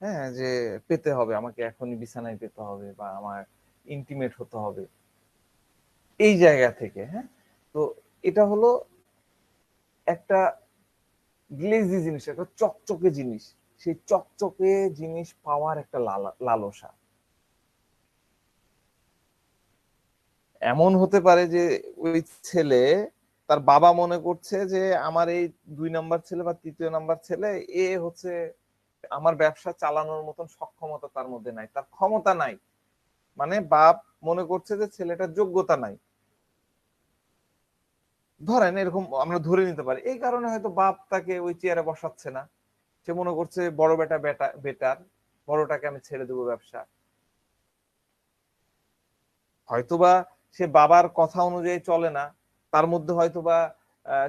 হ্যাঁ, যে পেতে হবে, আমাকে এখনই বিছানায় পেতে হবে বা আমার ইন্টিমেট হতে হবে, এই জায়গা থেকে। হ্যাঁ, তো এটা হলো একটা গ্লেজি জিনিস, একটা চকচকে জিনিস, সেই চকচকে জিনিস পাওয়ার একটা লালসা। এমন হতে পারে যে ওই ছেলে, তার বাবা মনে করছে যে আমার এই 2 নাম্বার ছেলে বা 3য় নাম্বার ছেলে, এ হচ্ছে আমার ব্যবসা চালানোর মতন সক্ষমতা তার মধ্যে নাই, তার ক্ষমতা নাই, মানে বাপ মনে করছে যে ছেলেটার যোগ্যতা নাই। ধরেন এরকম আমরা ধরে নিতে পারি, এই কারণে হয়তো বাপ তাকে ওই চেয়ারে বসাচ্ছে না। সে মনে করছে বড় বেটা বেটার, বড়টাকে আমি ছেড়ে দেবো ব্যবসা। হয়তোবা সে বাবার কথা অনুযায়ী চলে না, তার মধ্যে হয়তোবা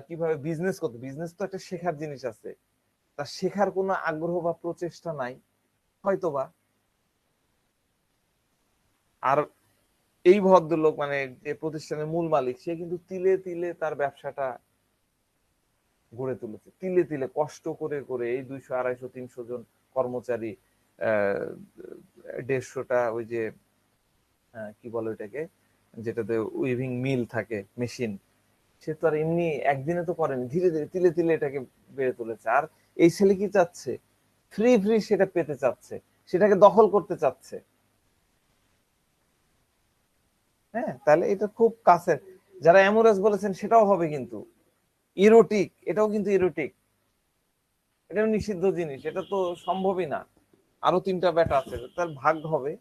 কিভাবে বিজনেস করতে, বিজনেস তো একটা শেখার জিনিস আছে, তার শেখার কোনো আগ্রহ বা প্রচেষ্টা নাই হয়তোবা। আর এই ভদ্রলোক মানে যে প্রতিষ্ঠানের মূল মালিক, সে কিন্তু তিলে তিলে তার ব্যবসাটা গড়ে তুলেছে, তিলে তিলে কষ্ট করে করে। এই 200 250 300 জন কর্মচারী, 150টা ওই যে কি বলে ওইটাকে, যেটাতে উইভিং মিল থাকে, মেশিন, সে তো আর এমনি একদিনে তো করেনি, ধীরে ধীরে তিলে তিলে এটাকে বেড়ে তুলেছে। আর এই ছেলে কি চাচ্ছে? ফ্রি ফ্রি সেটা পেতে চাচ্ছে, সেটাকে দখল করতে চাচ্ছে। হ্যাঁ, তাহলে এটা খুব কাছের। যারা অ্যামোরাস বলেছেন সেটাও হবে কিন্তু ইরোটিক, এটাও কিন্তু ইরোটিক, এটাও নিষিদ্ধ জিনিস, এটা তো সম্ভবই না। আরো 3টা ব্যাটা আছে, তার ভাগ হবে,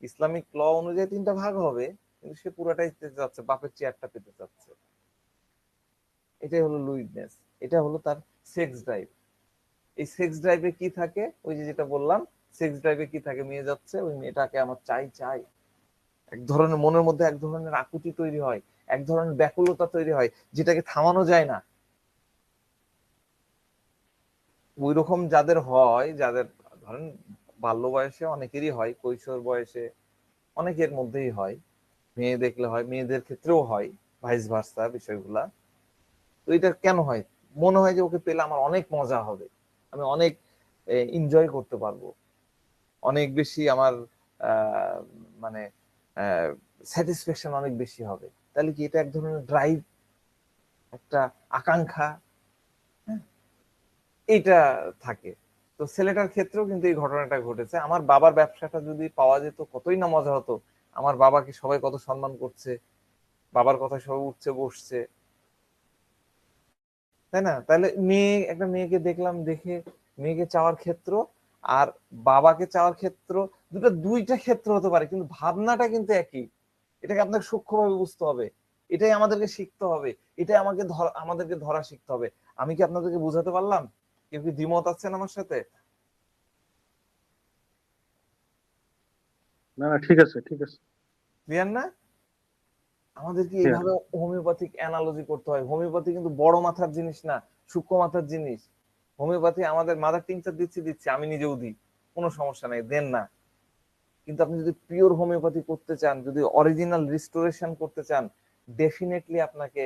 ইসলামিক ল অনুযায়ী 3টা ভাগ হবে, কিন্তু সে পুরাটাই পেতে চাচ্ছে, বাপের চেয়ারটা পেতে চাচ্ছে। এটাই হলো লুইডনেস, এটা হলো তার সেক্স ড্রাইভ। এই সেক্স ড্রাইভে কি থাকে, ওই যে যেটা বললাম, সেক্স ড্রাইভে কি থাকে, মেয়ে যাচ্ছে, ওই মেয়েটাকে আমার চাই চাই, এক ধরনের মনের মধ্যে এক ধরনের আকুতি তৈরি হয়, এক ধরনের ব্যাকুলতা তৈরি হয়, যেটাকে থামানো যায় না। ওই রকম যাদের হয়, যাদের ধরেন বাল্য বয়সে অনেকেরই হয়, কৈশোর বয়সে অনেকের মধ্যেই হয়, মেয়ে দেখলে হয়, মেয়েদের ক্ষেত্রেও হয়, ভাইস ভার্সা বিষয়গুলা। তো এটা কেন হয়? মনে হয় যে ওকে পেলে আমার অনেক মজা হবে, আমি অনেক এনজয় করতে পারবো, অনেক বেশি আমার আহ, মানে স্যাটিসফ্যাকশন অনেক বেশি হবে। তাহলে কি এটা এক ধরনের ড্রাইভ, একটা আকাঙ্ক্ষা? হ্যাঁ, এইটা থাকে। তো ছেলেটার ক্ষেত্রেও কিন্তু এই ঘটনাটা ঘটেছে। আমার বাবার ব্যবসাটা যদি পাওয়া যেত কতই না মজা হতো, আমার বাবাকে সবাই কত সম্মান করছে, বাবার কথা সবাই উঠছে বসছে, তাই না? তাহলে একটা মেয়েকে দেখলাম, দেখে মেয়েকে চাওয়ার ক্ষেত্র আর বাবাকে চাওয়ার ক্ষেত্র, দুইটা ক্ষেত্র হতে পারে, কিন্তু ভাবনাটা কিন্তু একই। এটাকে আপনাকে সূক্ষ্মভাবে বুঝতে হবে, এটাই আমাদেরকে শিখতে হবে, এটাই আমাদেরকে ধরা শিখতে হবে। আমি কি আপনাদেরকে বুঝাতে পারলাম? কেউ কি দ্বিমত আছেন আমার সাথে? না না, ঠিক আছে ঠিক আছে। ক্লিয়ার না? আমাদেরকে ক্লিয়ার। এইভাবে হোমিওপ্যাথিক অ্যানালজি করতে হয়। হোমিওপ্যাথি কিন্তু বড় মাথার জিনিস না, সূক্ষ্ম মাথার জিনিস। হোমিওপ্যাথি আমাদের মাদার টিংচার দিচ্ছি, আমি নিজেও দিই, কোনো সমস্যা নাই, দেন না। কিন্তু আপনি যদি পিওর হোমিওপ্যাথি করতে চান, যদি অরিজিনাল রিস্টোরেশন করতে চান, ডেফিনেটলি আপনাকে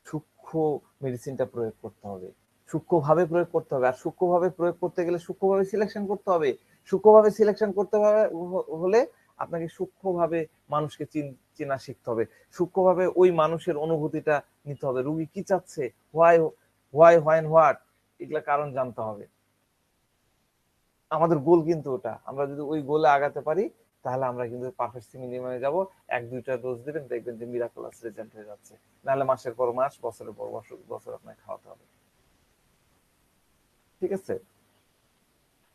সূক্ষ্ম মেডিসিনটা প্রয়োগ করতে হবে, সূক্ষ্মভাবে প্রয়োগ করতে হবে। আর সূক্ষ্মভাবে প্রয়োগ করতে গেলে সূক্ষ্মভাবে সিলেকশন করতে হবে। সূক্ষ্মভাবে সিলেকশন করতে হলে আপনাকে সূক্ষ্মভাবে মানুষকে চেনা শিখতে হবে, সূক্ষ্মভাবে ওই মানুষের অনুভূতিটা নিতে হবে, রুগী কি চাচ্ছে, হোয়াই হোয়াই হোয়াইন হোয়াট, এগুলা কারণ জানতে হবে। আমাদের গোল কিন্তু ওটা, আমরা যদি ওই গোলে আগাতে পারি, তাহলে আমরা কিন্তু পারফেক্ট সিমিলিয়নে যাব। 1 2টা ডোজ দিবেন, দেখবেন যে মিরাকুলাস রেজাল্ট হয়ে যাচ্ছে। নাহলে মাসের পর মাস, বছরের পর বছর বছর আপনাকে খাওয়াতে হবে। ঠিক আছে?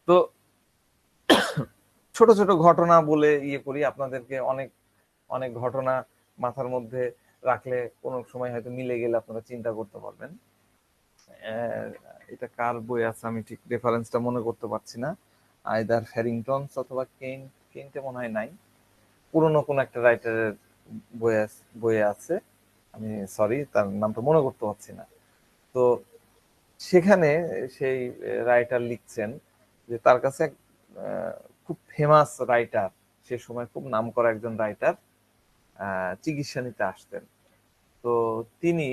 তো ছোট ছোট ঘটনা বলে ইয়ে করি আপনাদেরকে, অনেক অনেক ঘটনা মাথার মধ্যে রাখলে কোনো সময় হয়তো মিলে গেলে আপনারা চিন্তা করতে পারবেন। আহ, এটা কার বই আছে আমি ঠিক রেফারেন্সটা মনে করতে পারছি না, আইদার হ্যারিংটনস অথবা কেইনটে মনে হয় নাই, পুরনো কোন একটা রাইটারের বইয়ে আছে, আমি সরি তার নামটা মনে করতে পারছি না। তো সেখানে সেই রাইটার লিখছেন যে তার কাছে আহ, খুব ফেমাস রাইটার, সে সময় খুব নামকরা একজন রাইটার চিকিৎসা নিতে আসতেন। তো তিনি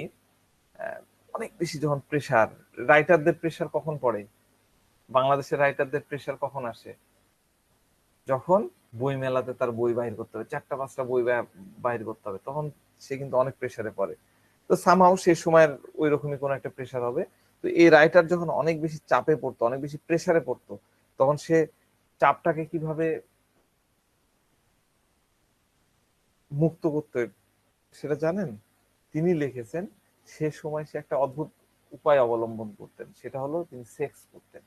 আহ, অনেক বেশি যখন প্রেশার, রাইটারদের প্রেশার কখন পড়ে? বাংলাদেশের রাইটারদের প্রেশার কখন আসে? যখন বই মেলাতে তার বই বাহির করতে হবে, 4টা 5টা বই বাহির করতে হবে, তখন সে কিন্তু অনেক প্রেশারে পড়ে। তো সামহাও সে সময়ের ওই রকমই কোনো একটা প্রেশার হবে। তো এই রাইটার যখন অনেক বেশি চাপে পড়তো, অনেক বেশি প্রেশারে পড়তো, তখন সে চাপটাকে কিভাবে মুক্ত করতে সেটা জানেন? তিনি লিখেছেন সে সময় সে একটা অদ্ভুত উপায় অবলম্বন করতেন, সেটা হলো তিনি সেক্স করতেন।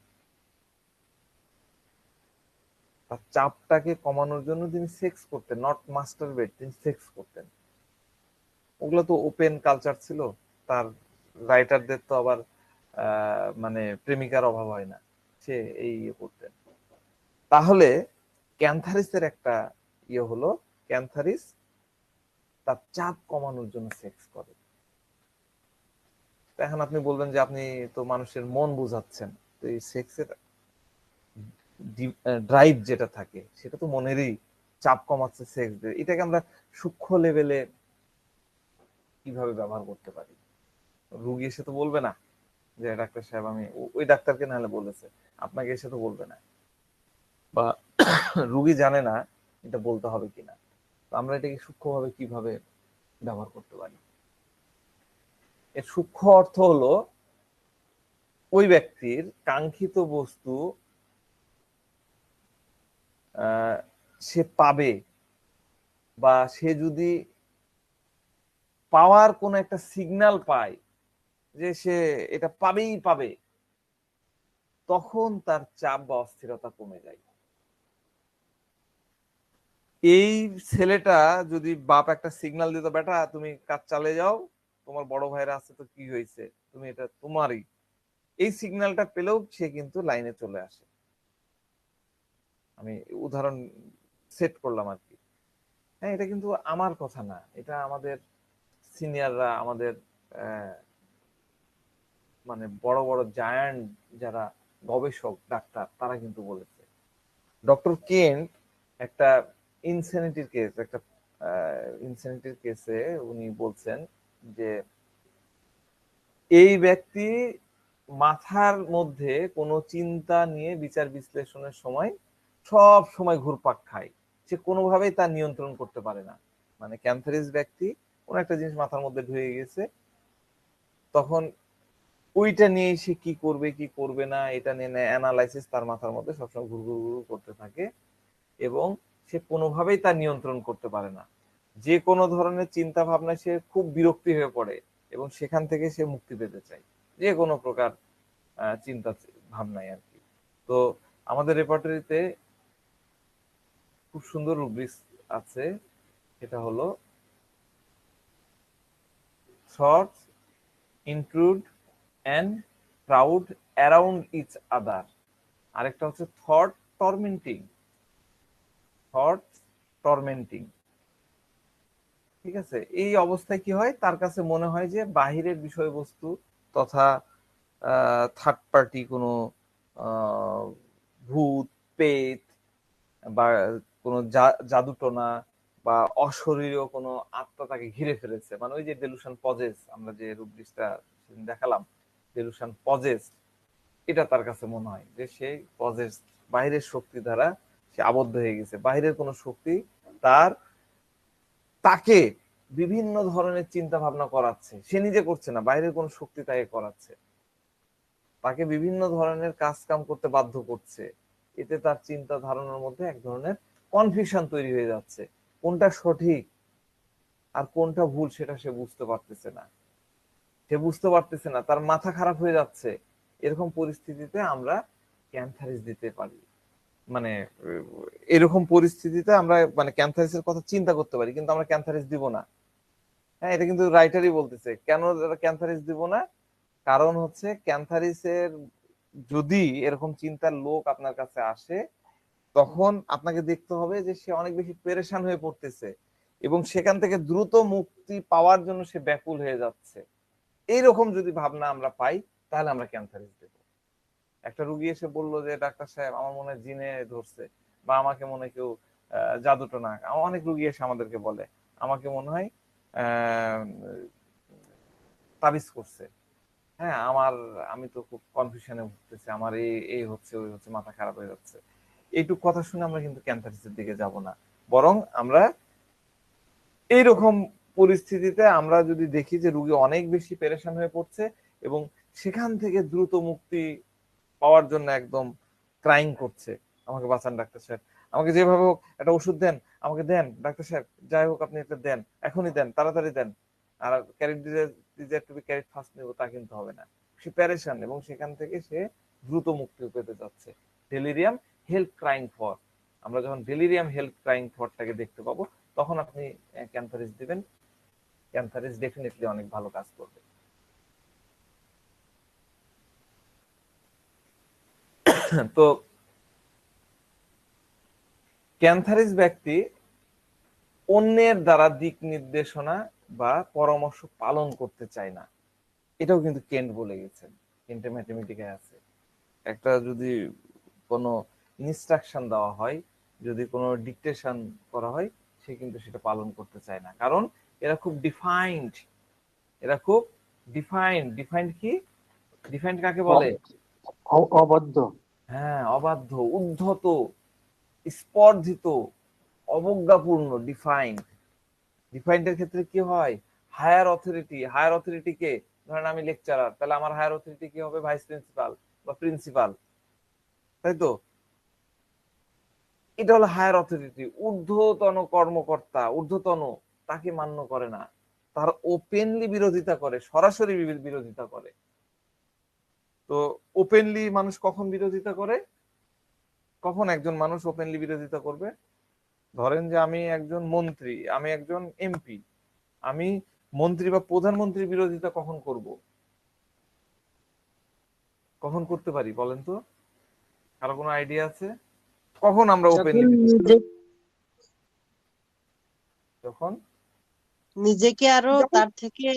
তার চাপটাকে কমানোর জন্য তিনি সেক্স করতেন, নট মাস্টারবেট, তিনি সেক্স করতেন। ওগুলো তো ওপেন কালচার ছিল। তার রাইটারদের তো আবার মানে প্রেমিকার অভাব হয় না, সে এই ইয়ে করতেন। তাহলে ক্যান্থারিসের একটা ইয়ে হলো, ক্যান্থারিস তার চাপ কমানোর জন্য সেক্স করে। তো এখন আপনি বলবেন যে আপনি তো মানুষের মন বুঝাচ্ছেন, তো এই সেক্সের ড্রাইভ যেটা থাকে সেটা তো মনেরই চাপ কমাচ্ছে সেক্স দিয়ে। এটাকে আমরা সূক্ষ্ম লেভেলে কিভাবে ব্যবহার করতে পারি? রুগী এসে তো বলবে না যে ডাক্তার সাহেব আমি ওই ডাক্তারকে নাহলে বলেছে, আপনাকে এসে তো বলবে না, বা রুগী জানে না এটা বলতে হবে কিনা। তো আমরা এটাকে সূক্ষ্মভাবে কিভাবে ব্যবহার করতে পারি? এর সূক্ষ্ম অর্থ হলো ওই ব্যক্তির কাঙ্ক্ষিত বস্তু সে পাবে, বা সে যদি পাওয়ার কোন একটা সিগন্যাল পায় যে সে এটা পাবেই পাবে, তখন তার চাপ বা অস্থিরতা কমে যায়। এই ছেলেটা যদি বাপ একটা সিগন্যাল দিত, বেটা তুমি কাজ চালিয়ে যাও, তোমার বড় ভাইরা আছে তো কি হয়েছে, তুমি এটা তোমারই, এই সিগন্যালটা পেলেও সে কিন্তু লাইনে চলে আসে। আমি উদাহরণ সেট করলাম আর কি। হ্যাঁ, এটা কিন্তু আমার কথা না, এটা আমাদের সিনিয়ররা, আমাদের মানে বড় বড় জায়ান্ট যারা গবেষক ডাক্তার, তারা কিন্তু বলেছে। ডক্টর কেন্ট একটা ইনসেনিটির কেসে উনি বলছেন যে এই ব্যক্তি মাথার মধ্যে কোনো চিন্তা নিয়ে বিচার বিশ্লেষণের সময় সব সময় ঘুরপাক খায়, সে কোনোভাবেই তার নিয়ন্ত্রণ করতে পারে না। মানে ক্যান্সারিস ব্যক্তি কোন একটা জিনিস মাথার মধ্যে ঢুকে গেছে, তখন ওইটা নিয়ে সে কি করবে কি করবে না এটা নিয়ে অ্যানালাইসিস তার মাথার মধ্যে সবসময় ঘুর ঘুর ঘুর করতে থাকে, এবং সে কোনোভাবেই তার নিয়ন্ত্রণ করতে পারে না। যে কোনো ধরনের চিন্তা ভাবনায় সে খুব বিরক্তি হয়ে পড়ে, এবং সেখান থেকে সে মুক্তি পেতে চায়, যে কোনো প্রকার চিন্তা ভাবনায় আর কি। তো আমাদের রেপার্টরিতে খুব সুন্দর রুব্রিক্স আছে, সেটা হলো thoughts include and crowd around each other. আরেকটা হচ্ছে থট টর্মেন্টিং, থট টর্মেন্টিং। ঠিক আছে, এই অবস্থায় কি হয়, তার কাছে মনে হয় যে বাহিরের বিষয়বস্তু তথা থার্ড পার্টি কোনো ভূত পেত বা কোনো জাদুটোনা বা অশরীরীয় কোনো আত্মা তাকে ঘিরে ফেলেছে। মানে ওই যে ডেলুশন পজেস, আমরা যে রুব্রিক্সটা দেখালাম, ডেলুশন পজেস, এটা তার কাছে মনে হয় যে সে পজেস, বাইরের শক্তি দ্বারা সে আবদ্ধ হয়ে গেছে, বাইরের কোনো শক্তি তাকে বিভিন্ন ধরনের চিন্তা ভাবনা করাচ্ছে, সে নিজে করছে না, বাইরের কোন শক্তি তাকে করাচ্ছে, তাকে বিভিন্ন ধরনের কাজ কাম করতে বাধ্য করছে। এতে তার চিন্তা ধারণার মধ্যে এক ধরনের কনফিউশন তৈরি হয়ে যাচ্ছে, কোনটা সঠিক আর কোনটা ভুল সেটা সে বুঝতে পারতেছে না, তার মাথা খারাপ হয়ে যাচ্ছে। এরকম পরিস্থিতিতে আমরা ক্যান্থারিস দিতে পারি। মানে এরকম পরিস্থিতিতে আমরা মানে ক্যান্থারিসের কথা চিন্তা করতে পারি, কিন্তু আমরা ক্যান্থারিস দিব না। হ্যাঁ, এটা কিন্তু রাইটারই বলতেছে কেন ক্যান্থারিস দিব না। কারণ হচ্ছে ক্যান্থারিসের যদি এরকম চিন্তার লোক আপনার কাছে আসে, তখন আপনাকে দেখতে হবে যে সে অনেক বেশি পেরেশান হয়ে পড়তেছে, এবং সেখান থেকে দ্রুত মুক্তি পাওয়ার জন্য সে ব্যাকুল হয়ে যাচ্ছে। এইরকম যদি ভাবনা আমরা পাই, তাহলে আমরা ক্যান্সারিস দেব। একটা রুগী এসে বললো যে ডাক্তার সাহেব আমার মনে হয় জিনে ধরছে, বা আমাকে মনে হয় কেউ জাদুটোনা, অনেক রুগী এসে আমাদেরকে বলে আমাকে মনে হয় আহ তাবিজ করছে। হ্যাঁ আমি তো খুব কনফিউশনে ভুগতেছি, আমার এই এই হচ্ছে ওই হচ্ছে, মাথা খারাপ হয়ে যাচ্ছে, এইটুকু কথা শুনে আমরা কিন্তু ক্যান্সারিসের দিকে যাব না, বরং আমরা এইরকম পরিস্থিতিতে আমরা যদি দেখি যে রুগী অনেক বেশি পেরেশান হয়ে পড়ছে এবং সেখান থেকে দ্রুত মুক্তি পাওয়ার জন্য একদম ক্রাইং করছে, আমাকে বাঁচান ডাক্তার সাহেব, আমাকে যেভাবে হোক একটা ওষুধ দেন, আমাকে দেন ডাক্তার সাহেব, যাই হোক আপনি এটা দেন, এখনই দেন, তাড়াতাড়ি দেন। আর carrot desire to be carrot first নেবো তা কিন্তু হবে না, সে প্যারেশান এবং সেখান থেকে সে দ্রুত মুক্তি পেতে যাচ্ছে। ডেলিরিয়াম হেল্প ক্রাইং ফর, আমরা যখন ডেলিরিয়াম হেল্প ক্রাইং ফরটাকে দেখতে পাবো তখন আপনি ক্যান্থারিস দিবেন, ক্যান্থারিস ডেফিনেটলি অনেক ভালো কাজ করবে। তো ক্যান্থারিস ব্যক্তি অন্যের দ্বারা দিক নির্দেশনা বা পরামর্শ পালন করতে চায় না, এটাও কিন্তু কেন্ট বলে গেছেন, কেন্টে ম্যাথমেটিকায় আছে, একটা যদি কোনো ইনস্ট্রাকশন দেওয়া হয়, যদি কোনো ডিকটেশন করা হয়, সে কিন্তু সেটা পালন করতে চায় না, কারণ এরা খুব ডিফাইন্ড, এরা খুব ডিফাইন্ড। ডিফাইন্ড কি? ডিফাইন্ড কাকে বলে? অবাধ্য। হ্যাঁ, অবাধ্য, উদ্ধত, স্পর্ধিত, অবজ্ঞাপূর্ণ। ডিফাইন্ড, ডিফাইন্ডের ক্ষেত্রে কি হয়? হায়ার অথরিটি, হায়ার অথরিটি কে? ধরেন আমি লেকচারার, তাহলে আমার হায়ার অথরিটি কি হবে? ভাইস প্রিন্সিপাল বা প্রিন্সিপাল, তাই তো? এটা হলো হায়ার অথরিটি, ঊর্ধ্বতন কর্মকর্তা, ঊর্ধ্বতন, তাকে মান্য করে না, তার ওপেনলি বিরোধিতা করে, সরাসরি বিরোধিতা করে। তো ওপেনলি মানুষ কখন বিরোধিতা করে? কখন একজন মানুষ ওপেনলি বিরোধিতা করবে? ধরেন যে আমি একজন মন্ত্রী, আমি একজন এমপি, আমি মন্ত্রী বা প্রধানমন্ত্রীর বিরোধিতা কখন করব? কখন করতে পারি বলেন তো? কারো কোনো আইডিয়া আছে? কখন আমরা যখন ওপেনলি বিরোধিতা? যখন নিজেকে আরো তার থেকে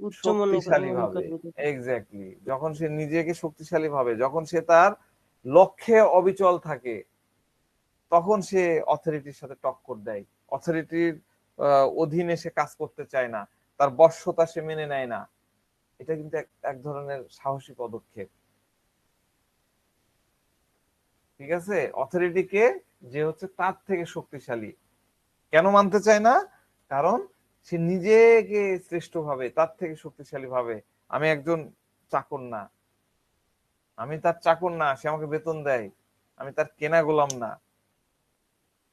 উচ্চ শক্তিশালী মনে ভাবে, করবে। এক্স্যাক্টলি, যখন সে নিজেকে শক্তিশালী ভাবে, যখন সে তার লক্ষ্যে অবিচল থাকে, তখন সে অথরিটির সাথে টক্কর দেয়, অথরিটির অধীনে সে কাজ করতে চায় না, তার বশ্যতা সে মেনে নেয় না। এটা কিন্তু এক ধরনের সাহসী পদক্ষেপ, ঠিক আছে? অথরিটিকে যে হচ্ছে তার থেকে শক্তিশালী, কেন মানতে চায় না? কারণ সে নিজেকে শ্রেষ্ঠ ভাবে, তার থেকে শক্তিশালী ভাবে, আমি একজন চাকর না, আমি তার চাকর না, সে আমাকে বেতন দেয়, আমি তার কেনা গোলাম না,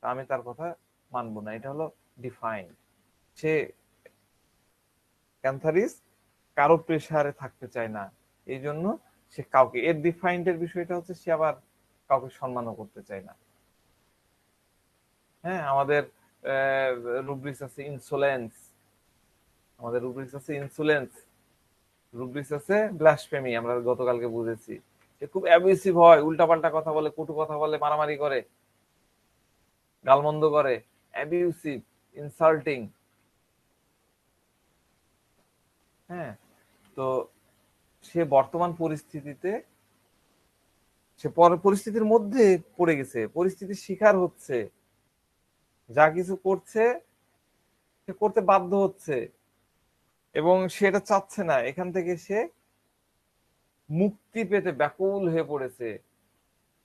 তা আমি তার কথা মানবো না। এটা হলো ডিফাইন। সে ক্যান্থারিস কারো প্রেসারে থাকতে চায় না, এই জন্য সে কাউকে, এর ডিফাইন্ড এর বিষয়টা হচ্ছে সে আবার কাউকে সম্মানও করতে চায় না। হ্যাঁ, আমাদের রুব্রিক্স আছে ইনসোলেন্স, আমাদের রুব্রিক্স আছে ইনসোলেন্স, রুব্রিক্স আছে ব্লাসফেমি, আমরা গতকালকে বুঝেছি। সে খুব অ্যাবিউসিভ হয়, উল্টাপাল্টা কথা বলে, কটু কথা বলে, মারামারি করে, গালমন্দ করে, অ্যাবিউসিভ, ইনসাল্টিং। হ্যাঁ, তো সে বর্তমান পরিস্থিতিতে, সে পরিস্থিতির মধ্যে পড়ে গেছে, পরিস্থিতির শিকার হচ্ছে, যা কিছু করছে সে করতে বাধ্য হচ্ছে এবং সেটা চাচ্ছে না, এখান থেকে সে মুক্তি পেতে ব্যাকুল হয়ে পড়েছে,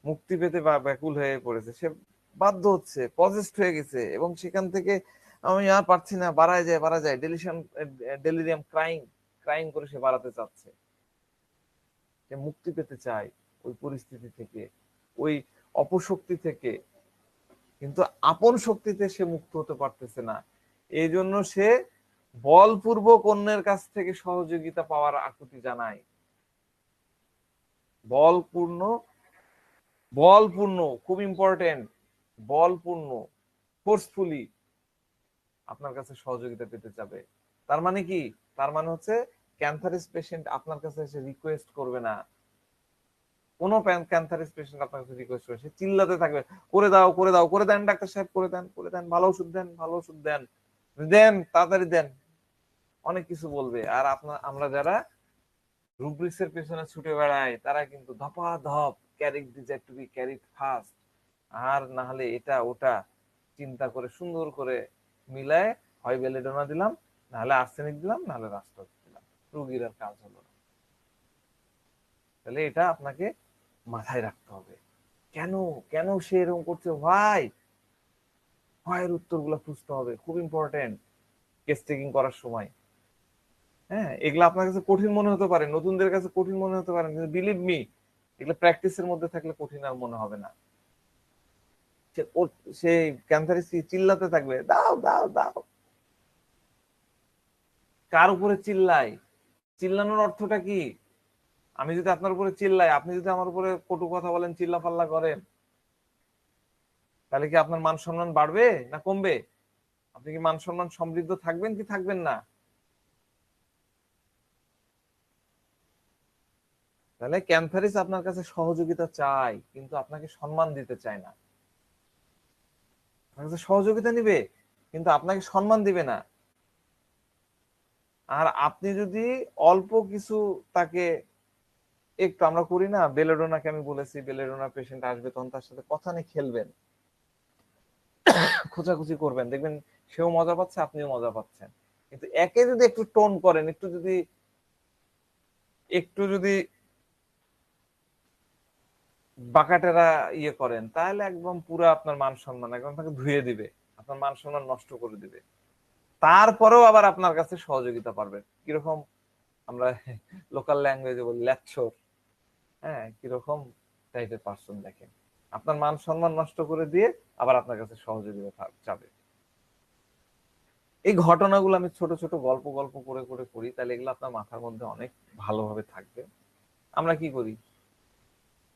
মুক্তি পেতে বা ব্যাকুল হয়ে পড়েছে, সে বাধ্য হচ্ছে, পজেসড হয়ে গেছে এবং সেখান থেকে আমি আর পারছি না, বাড়ায় যায় বাড়া যায়, ডেলিরিয়াম ক্রাইং, ক্রাইং করে সে বাড়াতে চাচ্ছে, সে মুক্তি পেতে চায় ওই পরিস্থিতি থেকে, ওই অপশক্তি থেকে, কিন্তু আপন শক্তিতে সে মুক্ত হতে পারতেছে না। এই জন্য সে বলপূর্বক অন্যের কাছ থেকে সহযোগিতা পাওয়ার আকুতি জানায়, বলপূর্ণ, বলপূর্ণ, খুব ইম্পর্টেন্ট, বলপূর্ণ, ফোর্সফুলি আপনার কাছে সহযোগিতা পেতে যাবে। তার মানে কি? তার মানে হচ্ছে ক্যান্সারিস পেশেন্ট আপনার কাছে এসে রিকোয়েস্ট করবে না, কোনো ক্যান্সারিস পেশেন্ট আপনার কাছে রিকোয়েস্ট করে, সে চিল্লাতে থাকবে, করে দাও করে দাও, করে দেন ডাক্তার সাহেব, করে দেন করে দেন, ভালো ওষুধ দেন ভালো ওষুধ দেন, দেন তাড়াতাড়ি দেন, অনেক কিছু বলবে। আর আমরা যারা রুব্রিক্সের পেছনে ছুটে বেড়াই, তারা কিন্তু ধপাধপ carried desire to be carried fast, আর না হলে এটা ওটা চিন্তা করে সুন্দর করে মিলায়, হয় বেলেডোনা দিলাম, নাহলে আর্সেনিক দিলাম, নাহলে রাস্তা দিলাম, রুগীর আর কাজ হলো না। তাহলে এটা আপনাকে মাথায় রাখতে হবে। কেন কেন সে এরকম করছে, ভাই এর উত্তরগুলো খুঁজতে হবে, খুব ইম্পর্টেন্ট কেস টেকিং করার সময়। হ্যাঁ, এগুলো আপনার কাছে কঠিন মনে হতে পারে, নতুনদের কাছে কঠিন মনে হতে পারে, কিন্তু বিলিভ মি এগুলো প্র্যাকটিসের মধ্যে থাকলে কঠিন আর মনে হবে না। সে ক্যান্সারিস চিল্লাতে থাকবে, দাও দাও দাও। কার উপরে চিল্লাই? চিল্লানোর অর্থটা কি? আমি যদি আপনার উপরে চিল্লাই, আপনি যদি আমার উপরে কটু কথা বলেন, চিল্লা পাল্লা করেন, তাহলে কি আপনার মান সম্মান বাড়বে না কমবে? আপনি কি মান সম্মান সমৃদ্ধ থাকবেন কি থাকবেন না? তাহলে ক্যান্সারিস আপনার কাছে সহযোগিতা চায়, কিন্তু আপনাকে সম্মান দিতে চায় না। আপনার কাছে সহযোগিতা নিবে, কিন্তু আপনাকে সম্মান দিবে না। আর আপনি যদি অল্প কিছু তাকে একটু, আমরা করি না, বেলেডোনাকে আমি বলেছি, বেলেডোনা পেশেন্ট আসবে তখন তার সাথে কথা নিয়ে খেলবেন, খোঁচাখুচি করবেন, দেখবেন সেও মজা পাচ্ছে, আপনিও মজা পাচ্ছেন। কিন্তু একে যদি একটু টোন করেন, একটু যদি বাকাটেরা ইয়ে করেন, তাহলে একদম পুরো আপনার মান সম্মান একদম তাকে ধুয়ে দিবে, আপনার মান সম্মান নষ্ট করে দিবে। তারপরেও আবার আপনার কাছে সহযোগিতা পারবেন। কিরকম আমরা লোকাল ল্যাঙ্গুয়েজে বলি ল্যাচ্ছর। হ্যাঁ, কিরকম টাইপের পার্সন দেখেন, আপনার মান সম্মান নষ্ট করে দিয়ে আবার আপনার কাছে সহযোগিতা চাবে। এই ঘটনাগুলো আমি ছোট ছোট গল্প গল্প করে করে করি, তাহলে এগুলো আপনার মাথার মধ্যে অনেক ভালোভাবে থাকবে। আমরা কি করি,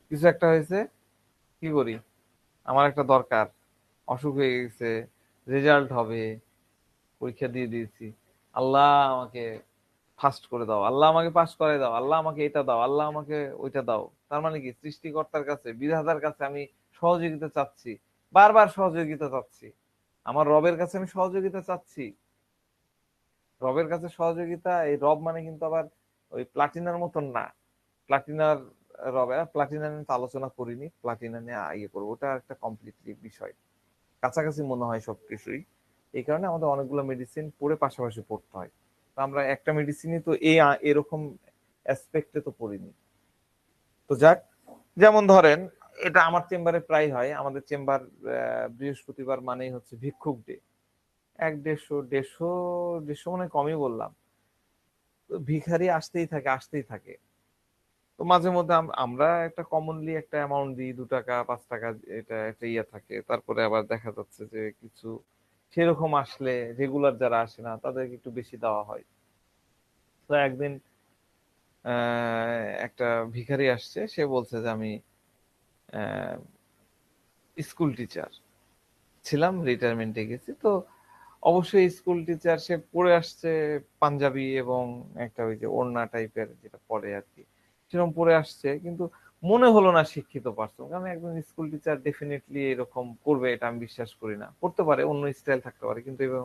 কিছু একটা হয়েছে, কি করি, আমার একটা দরকার, অসুখ হয়ে গেছে, রেজাল্ট হবে, পরীক্ষা দিয়ে দিয়েছি, আল্লাহ আমাকে ফাস্ট করে দাও, আল্লাহ আমাকে পাস করে দাও, আল্লাহ আমাকে এটা দাও, আল্লাহ আমাকে ওইটা দাও। তার মানে কি, সৃষ্টিকর্তার কাছে, বিধাতার কাছে আমি সহযোগিতা চাচ্ছি, বারবার সহযোগিতা চাচ্ছি, আমার রবের কাছে আমি সহযোগিতা চাচ্ছি। রবের কাছে সহযোগিতা, এই রব মানে কিন্তু আবার ওই প্লাটিনার মতন না। প্লাটিনার রবে, প্লাটিনা নিয়ে তো আলোচনা করিনি, প্লাটিনা নিয়ে ইয়ে করবো, ওটা একটা কমপ্লিটলি বিষয়, কাছাকাছি মনে হয় সবকিছুই। এই কারণে আমাদের অনেকগুলো মেডিসিন পড়ে পাশাপাশি পড়তে হয়। তো আমরা একটা মেডিসিনই তো এরকম অ্যাসপেক্টে তো পড়িনি। তো যাক, যেমন ধরেন, এটা আমার চেম্বারে প্রায় হয়, আমাদের চেম্বার বৃহস্পতিবার মানেই হচ্ছে ভিক্ষুক ডে। 100, 150 মানে কমই বললাম, তো ভিখারি আসতেই থাকে আসতেই থাকে। তো মাঝে মধ্যে আমরা একটা কমনলি একটা অ্যামাউন্ট দিই, 2 টাকা 5 টাকা, এটা একটা ইয়ে থাকে। তারপরে আবার দেখা যাচ্ছে যে কিছু সেরকম আসলে, রেগুলার যারা আসে না তাদেরকে একটু বেশি দেওয়া হয়। তো একদিন একটা ভিখারি আসছে, সে বলছে যে আমি স্কুল টিচার ছিলাম, রিটায়ারমেন্টে গেছি। তো অবশ্যই স্কুল টিচার, সে পরে আসছে পাঞ্জাবি এবং একটা ওই যে ওড়না টাইপের যেটা পরে আর কি, সেরকম পরে আসছে, কিন্তু মনে হলো না শিক্ষিত পার্সন। কারণ একজন স্কুল টিচার ডেফিনেটলি এরকম করবে এটা আমি বিশ্বাস করি না। করতে পারে, অন্য স্টাইল থাকতে পারে, কিন্তু এবার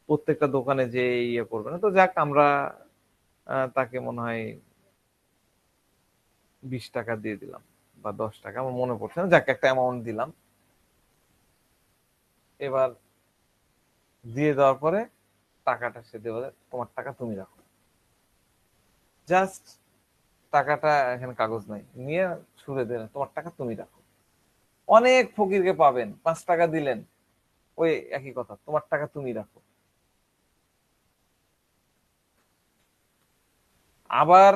প্রত্যেকটা দোকানে যে ইয়ে করবে না। তো যাক, আমরা তাকে মনে হয় 20 টাকা দিয়ে দিলাম বা 10 টাকা, আমার মনে পড়ছে না, যাক একটা অ্যামাউন্ট দিলাম। এবার দিয়ে দেওয়ার পরে টাকাটা সে দেবে, তোমার টাকা তুমি রাখো, জাস্ট টাকাটা, এখানে কাগজ নাই, নিয়ে ছুড়ে দেন, তোমার টাকা তুমি রাখো। অনেক ফকিরকে পাবেন 5 টাকা দিলেন, ওই একই কথা, তোমার টাকা তুমি রাখো। আবার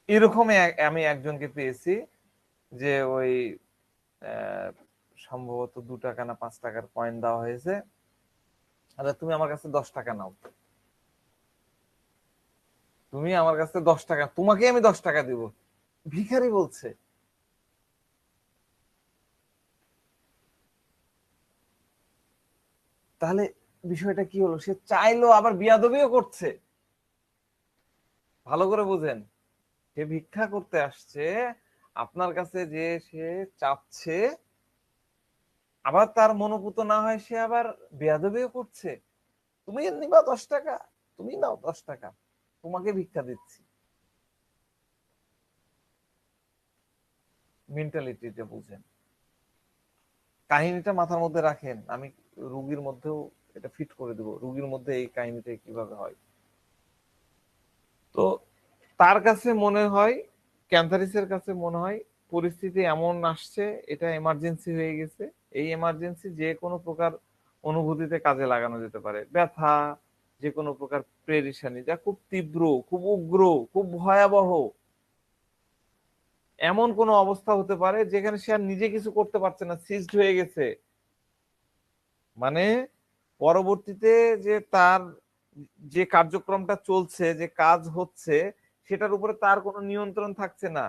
এরকম আমি একজনকে পেয়েছি, যে ওই আহ, সম্ভবত 2 টাকা না 5 টাকার কয়েন দেওয়া হয়েছে, আচ্ছা তুমি আমার কাছে 10 টাকা নাও, তুমি আমার কাছে 10 টাকা, তোমাকে আমি 10 টাকা দিব। ভিখারি বলছে। তাহলে বিষয়টা কি হলো, সে চাইলো আবার বিয়াদবিও করছে। ভালো করে বুঝেন, সে ভিক্ষা করতে আসছে আপনার কাছে, যে সে চাচ্ছে, আবার তার মনোপুত না হয় সে আবার বেয়াদবিও করছে। তুমি নিবা 10 টাকা, তুমি নাও 10 টাকা, তোমাকে ভিক্ষা দিচ্ছি। মেন্টালিটিটা বুঝেন, কাহিনীটা মাথার মধ্যে রাখেন। আমি রুগীর মধ্যেও এটা ফিট করে দেবো, রুগীর মধ্যে এই কাহিনীটা কিভাবে হয়। তো তার কাছে মনে হয় ক্যান্থারিসের কাছে মনে হয় পরিস্থিতি এমন আসছে, এটা এমার্জেন্সি হয়ে গেছে। এই এমার্জেন্সি যে কোনো প্রকার অনুভূতিতে কাজে লাগানো যেতে পারে। ব্যথা, যে কোনো প্রকার পেরেশানি যা খুব তীব্র, খুব উগ্র, খুব ভয়াবহ, এমন কোন অবস্থা হতে পারে যেখানে সে আর নিজে কিছু করতে পারছে না, সিজড হয়ে গেছে। মানে পরবর্তীতে যে তার যে কার্যক্রমটা চলছে, যে কাজ হচ্ছে, সেটার উপরে তার কোনো নিয়ন্ত্রণ থাকছে না,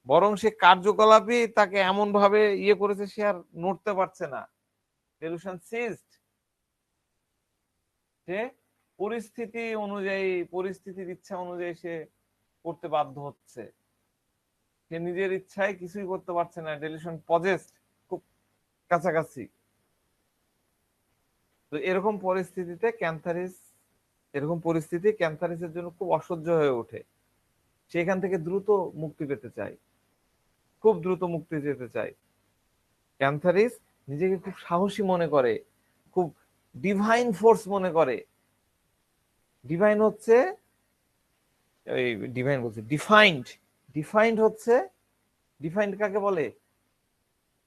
বরং সে কার্যকলাপই তাকে এমন ভাবে ইয়ে করেছে সে আর নড়তে পারছে না। Delusion ceased. সে পরিস্থিতি অনুযায়ী, পরিস্থিতির ইচ্ছা অনুযায়ী সে করতে বাধ্য হচ্ছে, সে নিজের ইচ্ছায় কিছুই করতে পারছে না। ডেলুশন পজেসড, খুব কাছাকাছি। তো এরকম পরিস্থিতিতে ক্যান্থারিসের জন্য খুব অসহ্য হয়ে ওঠে। সেখান থেকে দ্রুত মুক্তি পেতে চায়, খুব দ্রুত মুক্তি পেতে চায়। ক্যান্থারিস নিজেকে খুব সাহসী মনে করে, খুব ডিভাইন ফোর্স মনে করে। ডিভাইন হচ্ছে, এই ডিভাইন বলছে ডিফাইন্ড। ডিফাইন্ড হচ্ছে, ডিফাইন্ড কাকে বলে?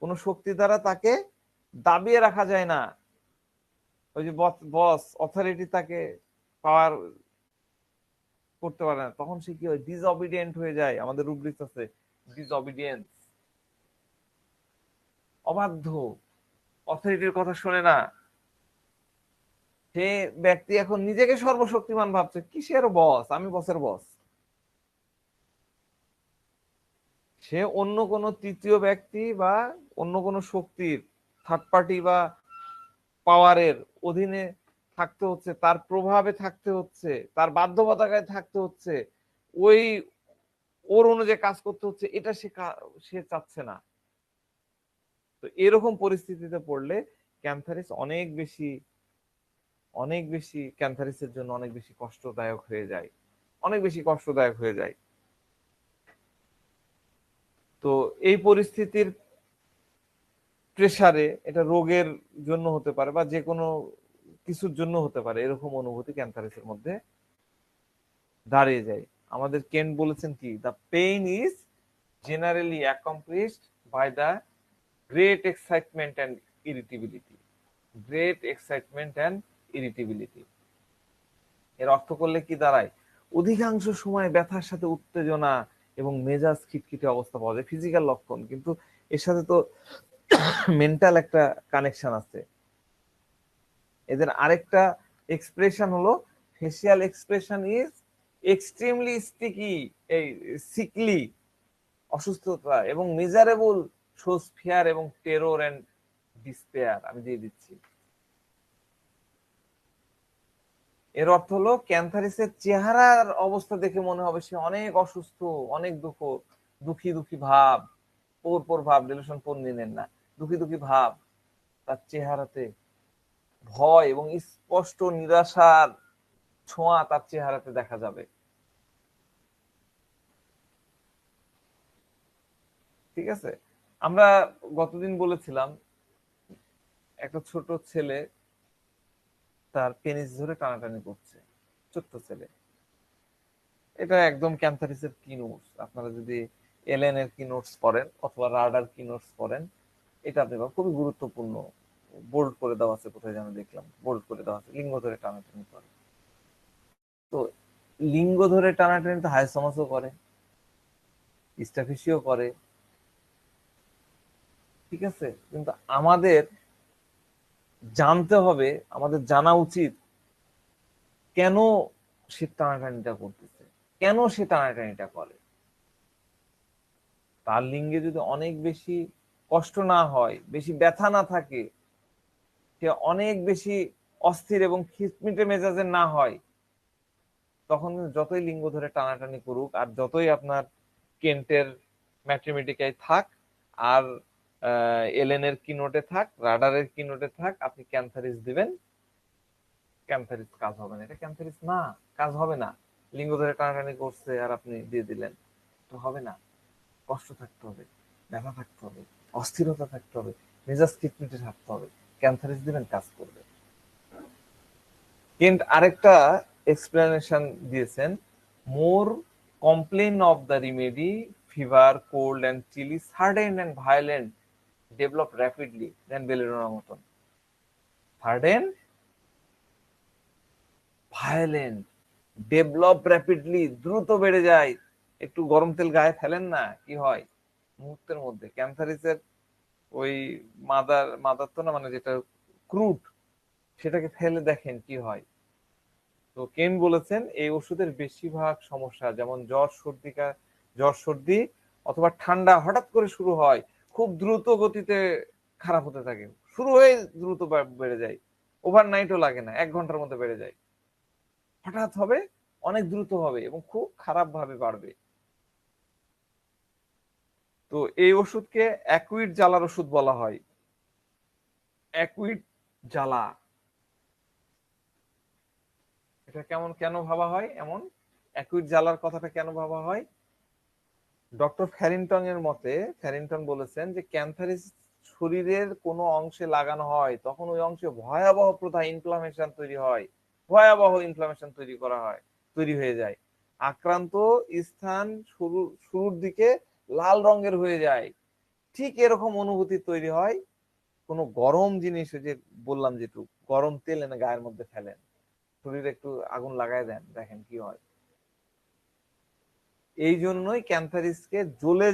কোন শক্তি দ্বারা তাকে দাবিয়ে রাখা যায় না। ওই যে বস অথরিটি তাকে পাওয়ার করতে পারে না, তখন সে কি হয়? ডিসঅবিডিয়েন্ট হয়ে যায়। আমাদের রুব্রিক্স আছে ডিসঅবিডিয়েন্স, অবাধ্য, অথরিটির কথা শোনে না। সে ব্যক্তি এখন নিজেকে সর্বশক্তিমান ভাবছে, কিসের বস, আমি বসের বস। সে অন্য কোন তৃতীয় ব্যক্তি বা অন্য কোন শক্তির, থার্ড পার্টি বা পাওয়ারের অধীনে থাকতে হচ্ছে, তার প্রভাবে থাকতে হচ্ছে, তার বাধ্যবাধকতায় থাকতে হচ্ছে, ওই ওর অনুযায়ী কাজ করতে হচ্ছে, এটা সে চাচ্ছে না। তো এরকম পরিস্থিতিতে পড়লে ক্যান্থারিস অনেক বেশি ক্যান্থারিসের জন্য অনেক বেশি কষ্টদায়ক হয়ে যায়, অনেক বেশি কষ্টদায়ক হয়ে যায়। তো এই পরিস্থিতির প্রেসারে, এটা রোগের জন্য হতে পারে বা যে কোনো কিছুর জন্য হতে পারে, এরকম অনুভূতি ক্যান্থারিসের মধ্যে দাঁড়িয়ে যায়। আমাদের কেন্ট বলেছেন কি, the pain is generally accomplished by the great excitement and irritability. Great excitement and irritability এর অর্থ করলে কি দাঁড়ায়? অধিকাংশ সময় ব্যথার সাথে উত্তেজনা এবং মেজাজ খিটখিটে অবস্থা পাওয়া যায়, ফিজিক্যাল লক্ষণ, কিন্তু এর সাথে তো মেন্টাল একটা কানেকশন আছে। এদের আরেকটা এক্সপ্রেশন হলো, facial expression is extremely sticky, এই সিকলি, অসুস্থতা, এবং মিজারেবল, শোজ ফিয়ার এবং টেরর এন্ড ডিসপেয়ার। আমি দিয়ে দিচ্ছি। এর অর্থ হলো ক্যান্থারিসের চেহারার অবস্থা দেখে মনে হবে সে অনেক অসুস্থ, অনেক দুঃখী দুঃখী ভাব, পোর ভাব, ডেলুশন পোর নিলেন না, দুঃখী দুঃখী ভাব তার চেহারাতে, ভয় এবং স্পষ্ট নিরাশার ছোঁয়া তার চেহারাতে দেখা যাবে। ঠিক আছে, আমরা গতদিন বলেছিলাম একটা ছোট ছেলে তার পেনিস ধরে টানাটানি করছে, ছোট্ট ছেলে। এটা একদম ক্যান্থারিসের কি নোটস। আপনারা যদি এলএন এর কি নোটস পড়েন অথবা রাডার কি নোটস পড়েন, এটা আপনি খুবই গুরুত্বপূর্ণ। বোল্ড করে দেওয়া আছে, কোথায় যেন দেখলাম বোল্ড করে দেওয়া আছে, লিঙ্গ ধরে টানাটানি করে। তো লিঙ্গ ধরে টানাটানি তো হাইসোমাসও করে, স্টাফিসিও করে, ঠিক আছে। কিন্তু আমাদের জানতে হবে, আমাদের জানা উচিত কেন সে টানাটানিটা করতেছে, কেন সে টানাটানিটা করে। তার লিঙ্গে যদি অনেক বেশি কষ্ট না হয়, বেশি ব্যথা না থাকে, সে অনেক বেশি অস্থির এবং খিটমিটে মেজাজের না হয়, তখন যতই লিঙ্গ ধরে টানাটানি করুক, আর যতই আপনার কেন্টের ম্যাথমেটিকায় থাক, আর এলেনের কিনোটে থাক, রাডারের কিনোটে থাক, আপনি ক্যান্থারিস দিবেন, ক্যান্থারিস কাজ হবে না। এটা ক্যান্থারিস না, কাজ হবে না। লিঙ্গ ধরে টানাটানি করছে আর আপনি দিয়ে দিলেন, তো হবে না। কষ্ট থাকতে হবে, ব্যথা থাকতে হবে, অস্থিরতা থাকতে হবে, মেজাজ খিটমিটে থাকতে হবে, ক্যান্থারিস দিবেন, কাজ করবে। কেন্ট আরেকটা এক্সপ্লেনেশন দিয়েছেন, মোর complain of the remedy, fever, cold and chilly, sudden and violent, develop rapidly than belladonna মতন। Sudden, violent, develop rapidly, দ্রুত বেড়ে যায়। একটু গরম তেল গায়ে ফেলেন না, কি হয় মুহূর্তের মধ্যে। ক্যান্সারিসের ওই মাদার তো না, মানে যেটা ক্রুড, সেটাকে ফেলে দেখেন কি হয়। তো কেন বলেছেন এই ওষুধের বেশিরভাগ সমস্যা যেমন জ্বর সর্দি অথবা ঠান্ডা হঠাৎ করে শুরু হয়, খুব দ্রুত গতিতে খারাপ হতে থাকে, শুরু হয়ে দ্রুত বেড়ে যায়, ওভারনাইটও লাগে না, 1 ঘন্টার মধ্যে বেড়ে যায়। হঠাৎ হবে, অনেক দ্রুত হবে এবং খুব খারাপ ভাবে বাড়বে। তো এই ওষুধকে অ্যাকুইড জ্বালার ওষুধ বলা হয়। অ্যাকুইড জ্বালা, এটা কেন ভাবা হয় এমন? অ্যাকুইড জ্বালার কথাটা কেন ভাবা হয়? ডক্টর ফ্যারিংটন এর মতে, ফ্যারিংটন বলেছেন যে ক্যান্সারিস শরীরের কোনো অংশে লাগানো হয় তখন ওই অংশে ভয়াবহ ইনফ্লামেশন তৈরি হয়, ভয়াবহ ইনফ্লামেশন তৈরি হয়ে যায়। আক্রান্ত স্থান শুরুর দিকে লাল রঙের হয়ে যায়। ঠিক এরকম অনুভূতি তৈরি হয় কোনো গরম জিনিস, যে বললাম যেটু গরম তেল এনে গায়ের মধ্যে ফেলেন, শরীরে একটু আগুন লাগায় দেন, দেখেন কি হয়। এই জন্যই ক্যান্সারিসকে জ্বলে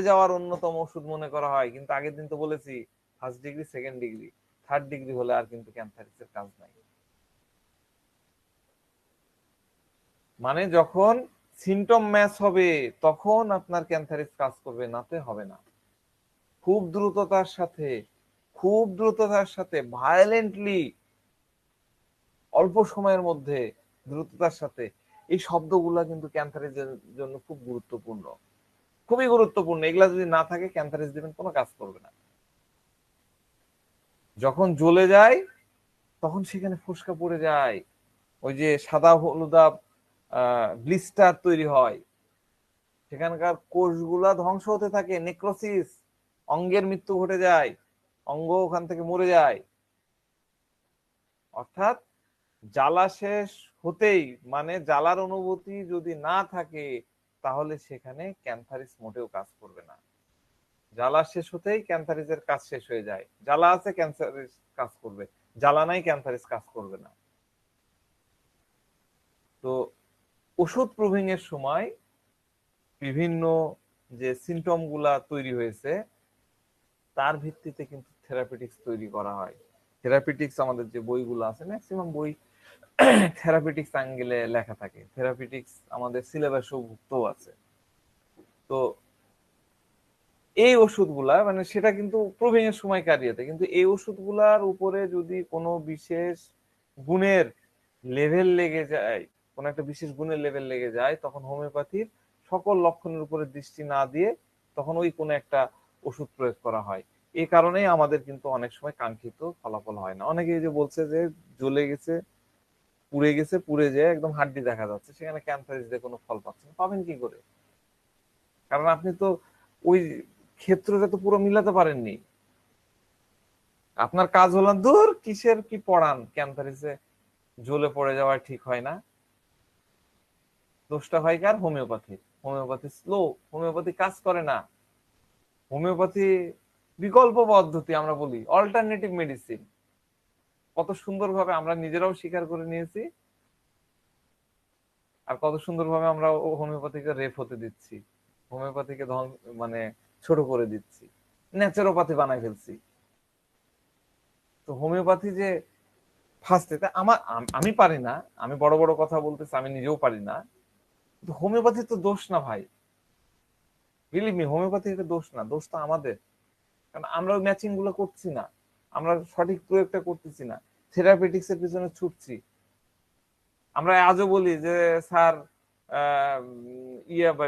যাওয়ার অন্যতম ওষুধ মনে করা হয়। কিন্তু আগের দিন তো বলেছি 1st degree, 2nd degree, 3rd degree হলে আর কিন্তু ক্যান্সারিসের কাজ নাই। মানে যখন সিমটম ম্যাচ হবে তখন আপনার ক্যান্সারিস কাজ করবে, নাতে হবে না। খুব দ্রুততার সাথে ভায়োলেন্টলি, অল্প সময়ের মধ্যে দ্রুততার সাথে, এই শব্দগুলা কিন্তু ক্যান্সারের জন্য খুব গুরুত্বপূর্ণ, খুবই গুরুত্বপূর্ণ। এগুলা যদি না থাকে ক্যান্সারিস দিবেন কোনো কাজ করবে না। যখন জ্বলে যায় তখন সেখানে ফোসকা পড়ে যায়, ওই যে সাদা হলুদা ব্লিস্টার তৈরি হয়, সেখানকার কোষগুলা ধ্বংস হতে থাকে, নেক্রোসিস, অঙ্গের মৃত্যু ঘটে যায়, অঙ্গ ওখান থেকে মরে যায়। অর্থাৎ জ্বালা শেষ হতেই, মানে জ্বালার অনুভূতি যদি না থাকে তাহলে সেখানে ক্যান্সারিস মোটেও কাজ করবে না। জ্বালা শেষ হতেই ক্যান্সারিসের কাজ শেষ হয়ে যায়। জ্বালা আছে ক্যান্সারিস কাজ করবে, জ্বালা নাই ক্যান্সারিস কাজ করবে না। তো ওষুধ প্রুভিং এর সময় বিভিন্ন যে সিমটম গুলা তৈরি হয়েছে তার ভিত্তিতে কিন্তু থেরাপিউটিক্স তৈরি করা হয়। থেরাপিউটিক্স আমাদের যে বইগুলো আছে, ম্যাক্সিমাম বই থেরাপিউটিক্স অ্যাঙ্গেলে লেখা থাকে। থেরাপিউটিক্স আমাদের সিলেবাসও ভুক্ত আছে। তো এই ওষুধগুলা, মানে সেটা কিন্তু প্রুভিং এর সময় কারিয়েতে, কিন্তু এই ওষুধগুলার উপরে যদি কোনো বিশেষ গুণের লেভেল লেগে যায়, কোন একটা বিশেষ গুণের লেভেল লেগে যায়, তখন হোমিওপ্যাথির সকল লক্ষণের উপরে দৃষ্টি না দিয়ে তখন ওই কোনো একটা ওষুধ প্রয়োগ করা হয়। এই কারণেই আমাদের কিন্তু অনেক সময় কাঙ্ক্ষিত ফলাফল হয় না। অনেকে যে বলছে যে জ্বলে গেছে, পুড়ে যেয়ে একদম হাড্ডি দেখা যাচ্ছে, সেখানে ক্যান্সারিস দিয়ে কোনো ফল পাচ্ছেন, পাবেন কি করে? কারণ আপনি তো ওই ক্ষেত্রটা তো পুরো মিলাতে পারেননি। আপনার কাজ হলো দূর কিসের কি পড়ান, ক্যান্সারিসে জ্বলে পড়ে যাওয়া ঠিক হয় না। দোষটা হয় কার? হোমিওপ্যাথি স্লো, হোমিওপ্যাথি কাজ করে না। হোমিওপ্যাথি বিকল্প পদ্ধতি, আমরা বলি অল্টারনেটিভ মেডিসিন। কত সুন্দরভাবে আমরা নিজেরাও স্বীকার করে নিয়েছি, আর কত সুন্দরভাবে আমরা হোমিওপ্যাথিকে রেপ হতে দিচ্ছি, হোমিওপ্যাথিকে মানে ছোট করে দিচ্ছি, ন্যাচারোপ্যাথি বানাই ফেলছি। তো হোমিওপ্যাথি যে ফার্স্টে, আমি পারি না, আমি বড় বড় কথা বলতেছি, আমি নিজেও পারি না, কিন্তু হোমিওপ্যাথি তো দোষ না ভাই, বিলিভ মি, হোমিওপ্যাথি এটা দোষ না, দোষ তো আমাদের। কারণ আমরা ওই ম্যাচিং গুলো করছি না, আমরা সঠিক প্রয়োগটা করতেছি না, থেরাপিউটিক্স এর পিছনে ছুটছি। আমরা আজও বলি যে স্যার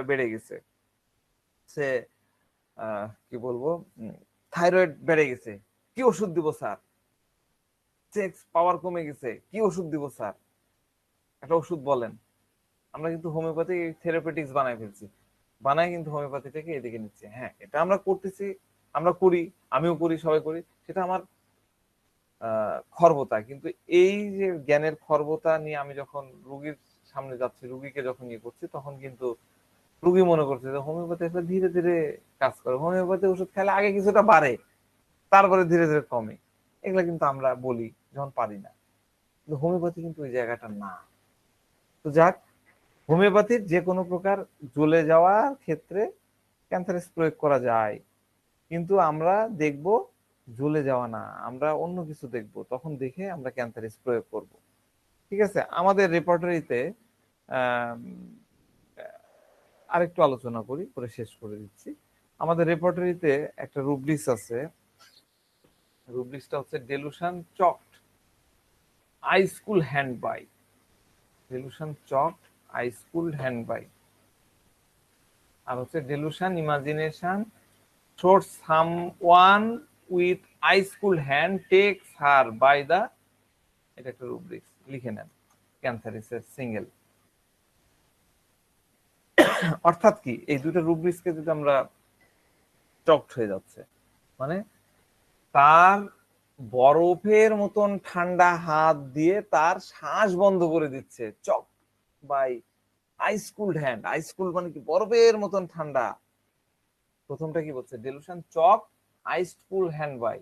বেড়ে গেছে, সে কি বলবো, থাইরয়েড বেড়ে গেছে, কি ওষুধ দিব স্যার? সেক্স পাওয়ার কমে গেছে, কি ওষুধ দিব স্যার? একটা ওষুধ বলেন। আমরা কিন্তু হোমিওপ্যাথি থেরাপিউটিক্স বানাই ফেলছি, কিন্তু হোমিওপ্যাথিটাকে এদিকে নিচ্ছে। হ্যাঁ, এটা আমরা করতেছি, আমরা করি, আমিও করি, সবাই করি, সেটা আমার খর্বতা। কিন্তু এই যে জ্ঞানের খর্বতা নিয়ে আমি যখন রোগীর সামনে যাচ্ছি, রুগীকে যখন ইয়ে করছি, তখন কিন্তু রুগী মনে করছে যে হোমিওপ্যাথি আসলে ধীরে ধীরে কাজ করে, হোমিওপ্যাথি ওষুধ খেলে আগে কিছুটা বাড়ে, তারপরে ধীরে ধীরে কমে। এগুলা কিন্তু আমরা বলি যখন পারি না, কিন্তু হোমিওপ্যাথি কিন্তু ওই জায়গাটা না। তো যাক, হোমিওপ্যাথির যে কোনো প্রকার জ্বলে যাওয়ার ক্ষেত্রে ক্যান্সারেস প্রয়োগ করা যায়, কিন্তু আমরা দেখব জ্বলে যাওয়া না, আমরা অন্য কিছু দেখব, তখন দেখে আমরা ক্যান্সারিস প্রয়োগ করব। ঠিক আছে, আমাদের রেপার্টরিতে আরেকটু আলোচনা করি, করে শেষ করে দিচ্ছি। আমাদের রেপার্টরিতে একটা রুব্রিক্স আছে, রুব্রিক্সটা হচ্ছে delusion choked I school hand by, delusion choked I school hand by, আর হচ্ছে delusion imagination throws someone with high school hand takes her by the, এটা একটা রুব্রিক্স, লিখে নেন, ক্যান্সারিসের সিঙ্গেল। অর্থাৎ কি, এই দুটো রুব্রিক্সকে যদি আমরা চকড হয়ে যাচ্ছে, মানে তার বরফের মতন ঠান্ডা হাত দিয়ে তার শ্বাস বন্ধ করে দিচ্ছে, চক বাই আইস কুলড হ্যান্ড। আইস কুল মানে কি, বরফের মতন ঠান্ডা। প্রথমটা কি বলছে, delusion Chak ice cool hand by,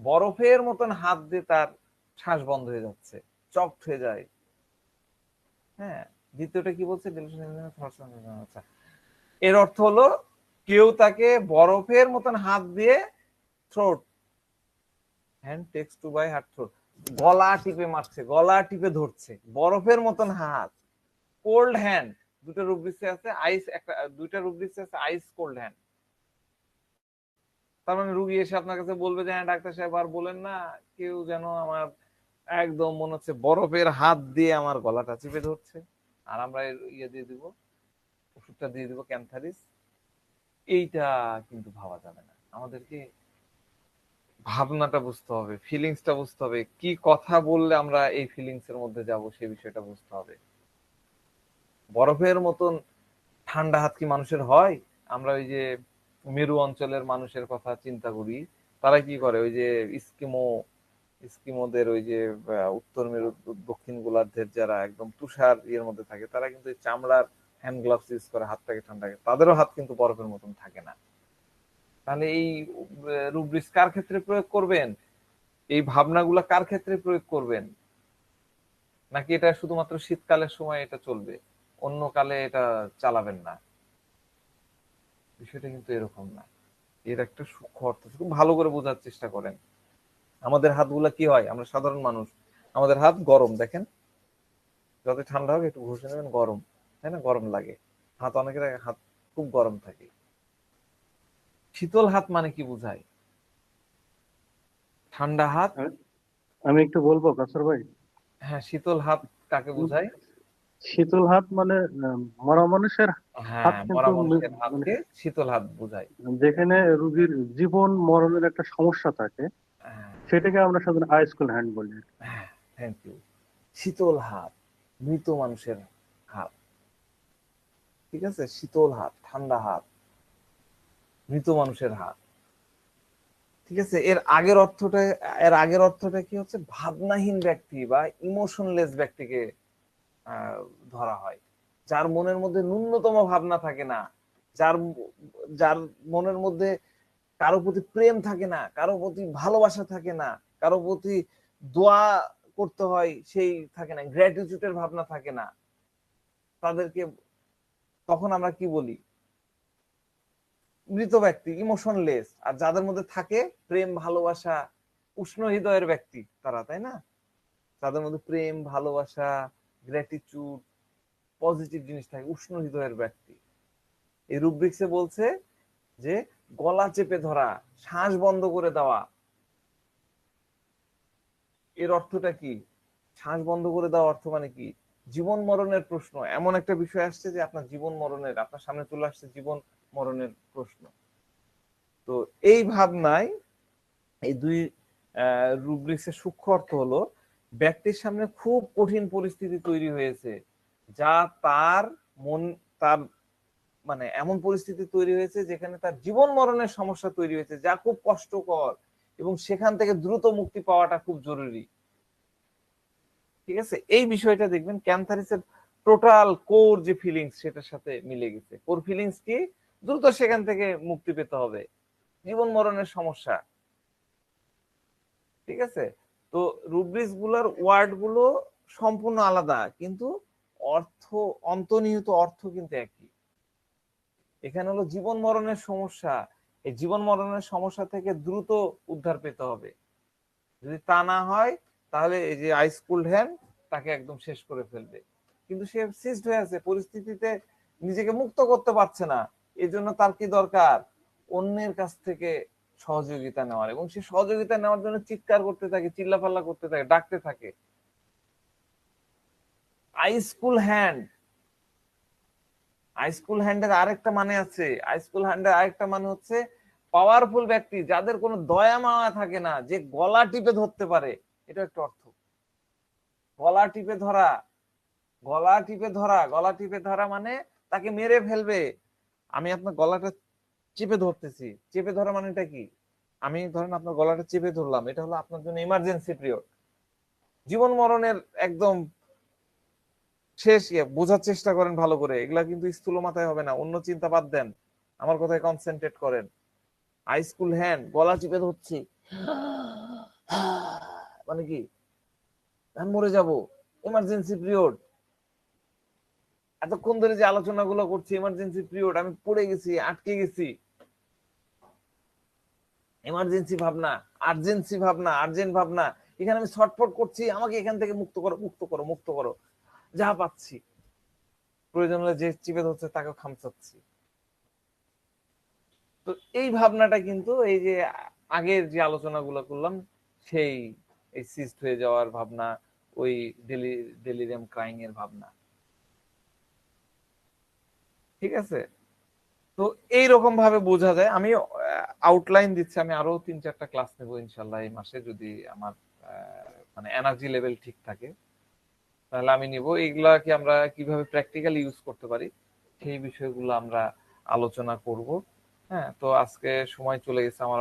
বরফের মতন হাত দিয়ে তার শ্বাস বন্ধ হয়ে যাচ্ছে, চকড হয়ে যায়। হ্যাঁ, দ্বিতীয়টা কি বলছে, ডেলুশন, আচ্ছা, এর অর্থ হলো কেউ তাকে বরফের মতন হাত দিয়ে throat, hand takes to by heart throat, গলা টিপে মারছে, গলা টিপে ধরছে, বরফের মতন হাত। কোল্ড হ্যান্ড, দুটো রুব্রিক্সে আছে আইস, একটা দুইটা রুব্রিক্সে আছে আইস কোল্ড হ্যান্ড। তার মানে রুগী এসে আপনার কাছে বলবে যে হ্যাঁ ডাক্তার সাহেব আর বলেন না, কেউ যেন আমার একদম মনে হচ্ছে বরফের হাত দিয়ে আমার গলাটা চিপে ধরছে, আর আমরা ইয়ে দিয়ে দিব, ওষুধটা দিয়ে দিব ক্যান্সারিস। এইটা কিন্তু ভাবা যাবে না, আমাদেরকে ভাবনাটা বুঝতে হবে, ফিলিংসটা বুঝতে হবে, কি কথা বললে আমরা এই ফিলিংস এর মধ্যে যাব সেই বিষয়টা বুঝতে হবে। বরফের মতন ঠান্ডা হাত কি মানুষের হয়? আমরা ওই যে মেরু অঞ্চলের মানুষের কথা চিন্তা করি, তারা কি করে, ওই যে ইস্কিমোদের ওই যে উত্তর মেরু দক্ষিণ গোলার্ধের যারা একদম তুষার ইয়ের মধ্যে থাকে, তারা কিন্তু চামড়ার হ্যান্ড গ্লাভস ইউজ করে হাতটাকে ঠান্ডা, তাদেরও হাত কিন্তু বরফের মতন থাকে না। তাহলে এই রুব্রিক্স কার ক্ষেত্রে প্রয়োগ করবেন, এই ভাবনাগুলা কার ক্ষেত্রে প্রয়োগ করবেন? নাকি এটা শুধুমাত্র শীতকালের সময় এটা চলবে, অন্য কালে এটা চালাবেন না? বিষয়টা কিন্তু এরকম না, এর একটা সূক্ষ্ম অর্থ খুব ভালো করে বোঝার চেষ্টা করেন। আমাদের হাতগুলা কি হয়, আমরা সাধারণ মানুষ, আমাদের হাত গরম, দেখেন যত ঠান্ডা হোক একটু ঘষে নেবেন, গরম, তাই না, গরম লাগে হাত, অনেকের হাত খুব গরম থাকে। শীতল হাত মানে কি বোঝায়? ঠান্ডা হাত। আমি একটু বলবো কাসর ভাই। হ্যাঁ, শীতল হাত কাকে বোঝায়? শীতল হাত মানে মরা মানুষের হাত, হ্যাঁ, মরা কিন্তু মানুষের মানে হাতকে শীতল হাত বোঝায়। যেখানে রোগীর জীবন মরণের একটা সমস্যা থাকে, হ্যাঁ, সেটাকে আমরা সাধারণত আইসকুল হ্যান্ড বলি। হ্যাঁ, থ্যাংক ইউ। শীতল হাত, মৃত মানুষের হাত, ঠিক আছে, শীতল হাত, ঠান্ডা হাত, মৃত মানুষের হাত। ঠিক আছে, এর আগের অর্থটা কি হচ্ছে, ভাবনাহীন ব্যক্তি বা ইমোশনলেস ব্যক্তিকে ধরা হয়, যার মনের মধ্যে ন্যূনতম ভাবনা থাকে না, যার যার মনের মধ্যে কারো প্রতি প্রেম থাকে না, কারো প্রতি ভালোবাসা থাকে না, কারো প্রতি দোয়া করতে হয় সেই থাকে না, গ্র্যাটিটিউডের ভাবনা থাকে না, তাদেরকে তখন আমরা কি বলি, মৃত ব্যক্তি, ইমোশনলেস। আর যাদের মধ্যে থাকে প্রেম ভালোবাসা, উষ্ণ হৃদয়ের ব্যক্তি তারা, তাই না, তাদের মধ্যে প্রেম ভালোবাসা, গ্র্যাটিটিউড, পজিটিভ জিনিস থাকে, উষ্ণ হৃদয়ের ব্যক্তি। এই রুব্রিক্সে বলছে যে গলা চেপে ধরা, শ্বাস বন্ধ করে দেওয়া। এর অর্থটা কি? শ্বাস বন্ধ করে দেওয়া অর্থ মানে কি, জীবন মরণের প্রশ্ন, এমন একটা বিষয় আসছে যে আপনার জীবন মরণের, আপনার সামনে চলে আসছে জীবন মরণের প্রশ্ন। তো এই ভাবনায় এই দুই রুব্রিক্সের সূক্ষ্ম অর্থ হলো, ব্যক্তির সামনে খুব কঠিন পরিস্থিতি তৈরি হয়েছে, যা তার মানে এমন পরিস্থিতি তৈরি হয়েছে যেখানে তার জীবন মরণের সমস্যা তৈরি হয়েছে, যা খুব কষ্টকর, এবং সেখান থেকে দ্রুত মুক্তি পাওয়াটা খুব জরুরি। ঠিক আছে, এই বিষয়টা দেখবেন ক্যান্সারিসের টোটাল কোর যে ফিলিংস সেটার সাথে মিলে গেছে। কোর ফিলিংস কি? দ্রুত সেখান থেকে মুক্তি পেতে হবে, জীবন মরণের সমস্যা। ঠিক আছে? তো রুব্রিক্স গুলোর ওয়ার্ড গুলো সম্পূর্ণ আলাদা, কিন্তু অর্থ, অন্তর্নিহিত অর্থ কিন্তু একই। এখানে হলো জীবন মরণের সমস্যা, এই জীবন মরণের সমস্যা থেকে দ্রুত উদ্ধার পেতে হবে। যদি তা না হয় তাহলে এই যে আইস কুল্ড হ্যান্ড তাকে একদম শেষ করে ফেলবে। কিন্তু সে সিজড হয়ে আছে, পরিস্থিতিতে নিজেকে মুক্ত করতে পারছে না। এই জন্য তার কি দরকার? অন্যের কাছ থেকে সহযোগিতা নেওয়ার, এবং সে সহযোগিতা নেওয়ার জন্য চিৎকার করতে থাকে, চিল্লাপাল্লা করতে থাকে, ডাকতে থাকে। আইস কুল হ্যান্ড, আইসকুল হ্যান্ডের আরেকটা মানে আছে। আইসকুল হ্যান্ডের আরেকটা মানে হচ্ছে পাওয়ারফুল ব্যক্তি, যাদের কোনো দয়া মায়া থাকে না, যে গলা টিপে ধরতে পারে। এটা একটা অর্থ। গলা টিপে ধরা, গলা টিপে ধরা, গলা টিপে ধরা মানে তাকে মেরে ফেলবে। আমি আপনার গলাটা চেপে ধরতেছি, চেপে ধরা মানেটা কি? আমি ধরেন আপনার গলাটা চেপে ধরলাম, এটা হলো আপনার জন্য ইমার্জেন্সি পিরিয়ড, জীবন মরণের একদম শেষ। বোঝার চেষ্টা করেন ভালো করে, এগুলা কিন্তু স্থূল মাথায় হবে না, অন্য চিন্তা বাদ দেন, আমার কথায় কনসেন্ট্রেট করেন। আইসকুল হ্যান্ড, গলা চিপে ধরছি মানে কি? আমি মরে যাব, ইমার্জেন্সি পিরিয়ড। এতক্ষণ ধরে যে আলোচনা গুলো করছি, ইমার্জেন্সি পিরিয়ড, আমি পড়ে গেছি, আটকে গেছি। ইমার্জেন্সি ভাবনা, আর্জেন্সি ভাবনা, আর্জেন্ট ভাবনা, এখানে আমি ছটফট করছি, আমাকে এখান থেকে মুক্ত করো, মুক্ত করো, মুক্ত করো। যা পাচ্ছি, প্রয়োজন হলে যে চিপে ধরছে তাকে খামচাচ্ছি। তো এই ভাবনাটা কিন্তু এই যে আগের যে আলোচনাগুলো করলাম, সেই এই সিস্ট হয়ে যাওয়ার ভাবনা, ওই ডেলিরিয়াম ক্রাইং এর ভাবনা। ঠিক আছে? তো এইরকম ভাবে বোঝা যায়। আমি আউটলাইন দিচ্ছি, আমি আরো 3-4টা ক্লাস নেবো ইনশাল্লাহ এই মাসে, যদি আমার মানে এনার্জি লেভেল ঠিক থাকে তাহলে আমি নিব। এইগুলাকে আমরা কিভাবে প্র্যাকটিক্যালি ইউজ করতে পারি সেই বিষয়গুলো আমরা আলোচনা করব। হ্যাঁ, তো আজকে সময় চলে গেছে আমার।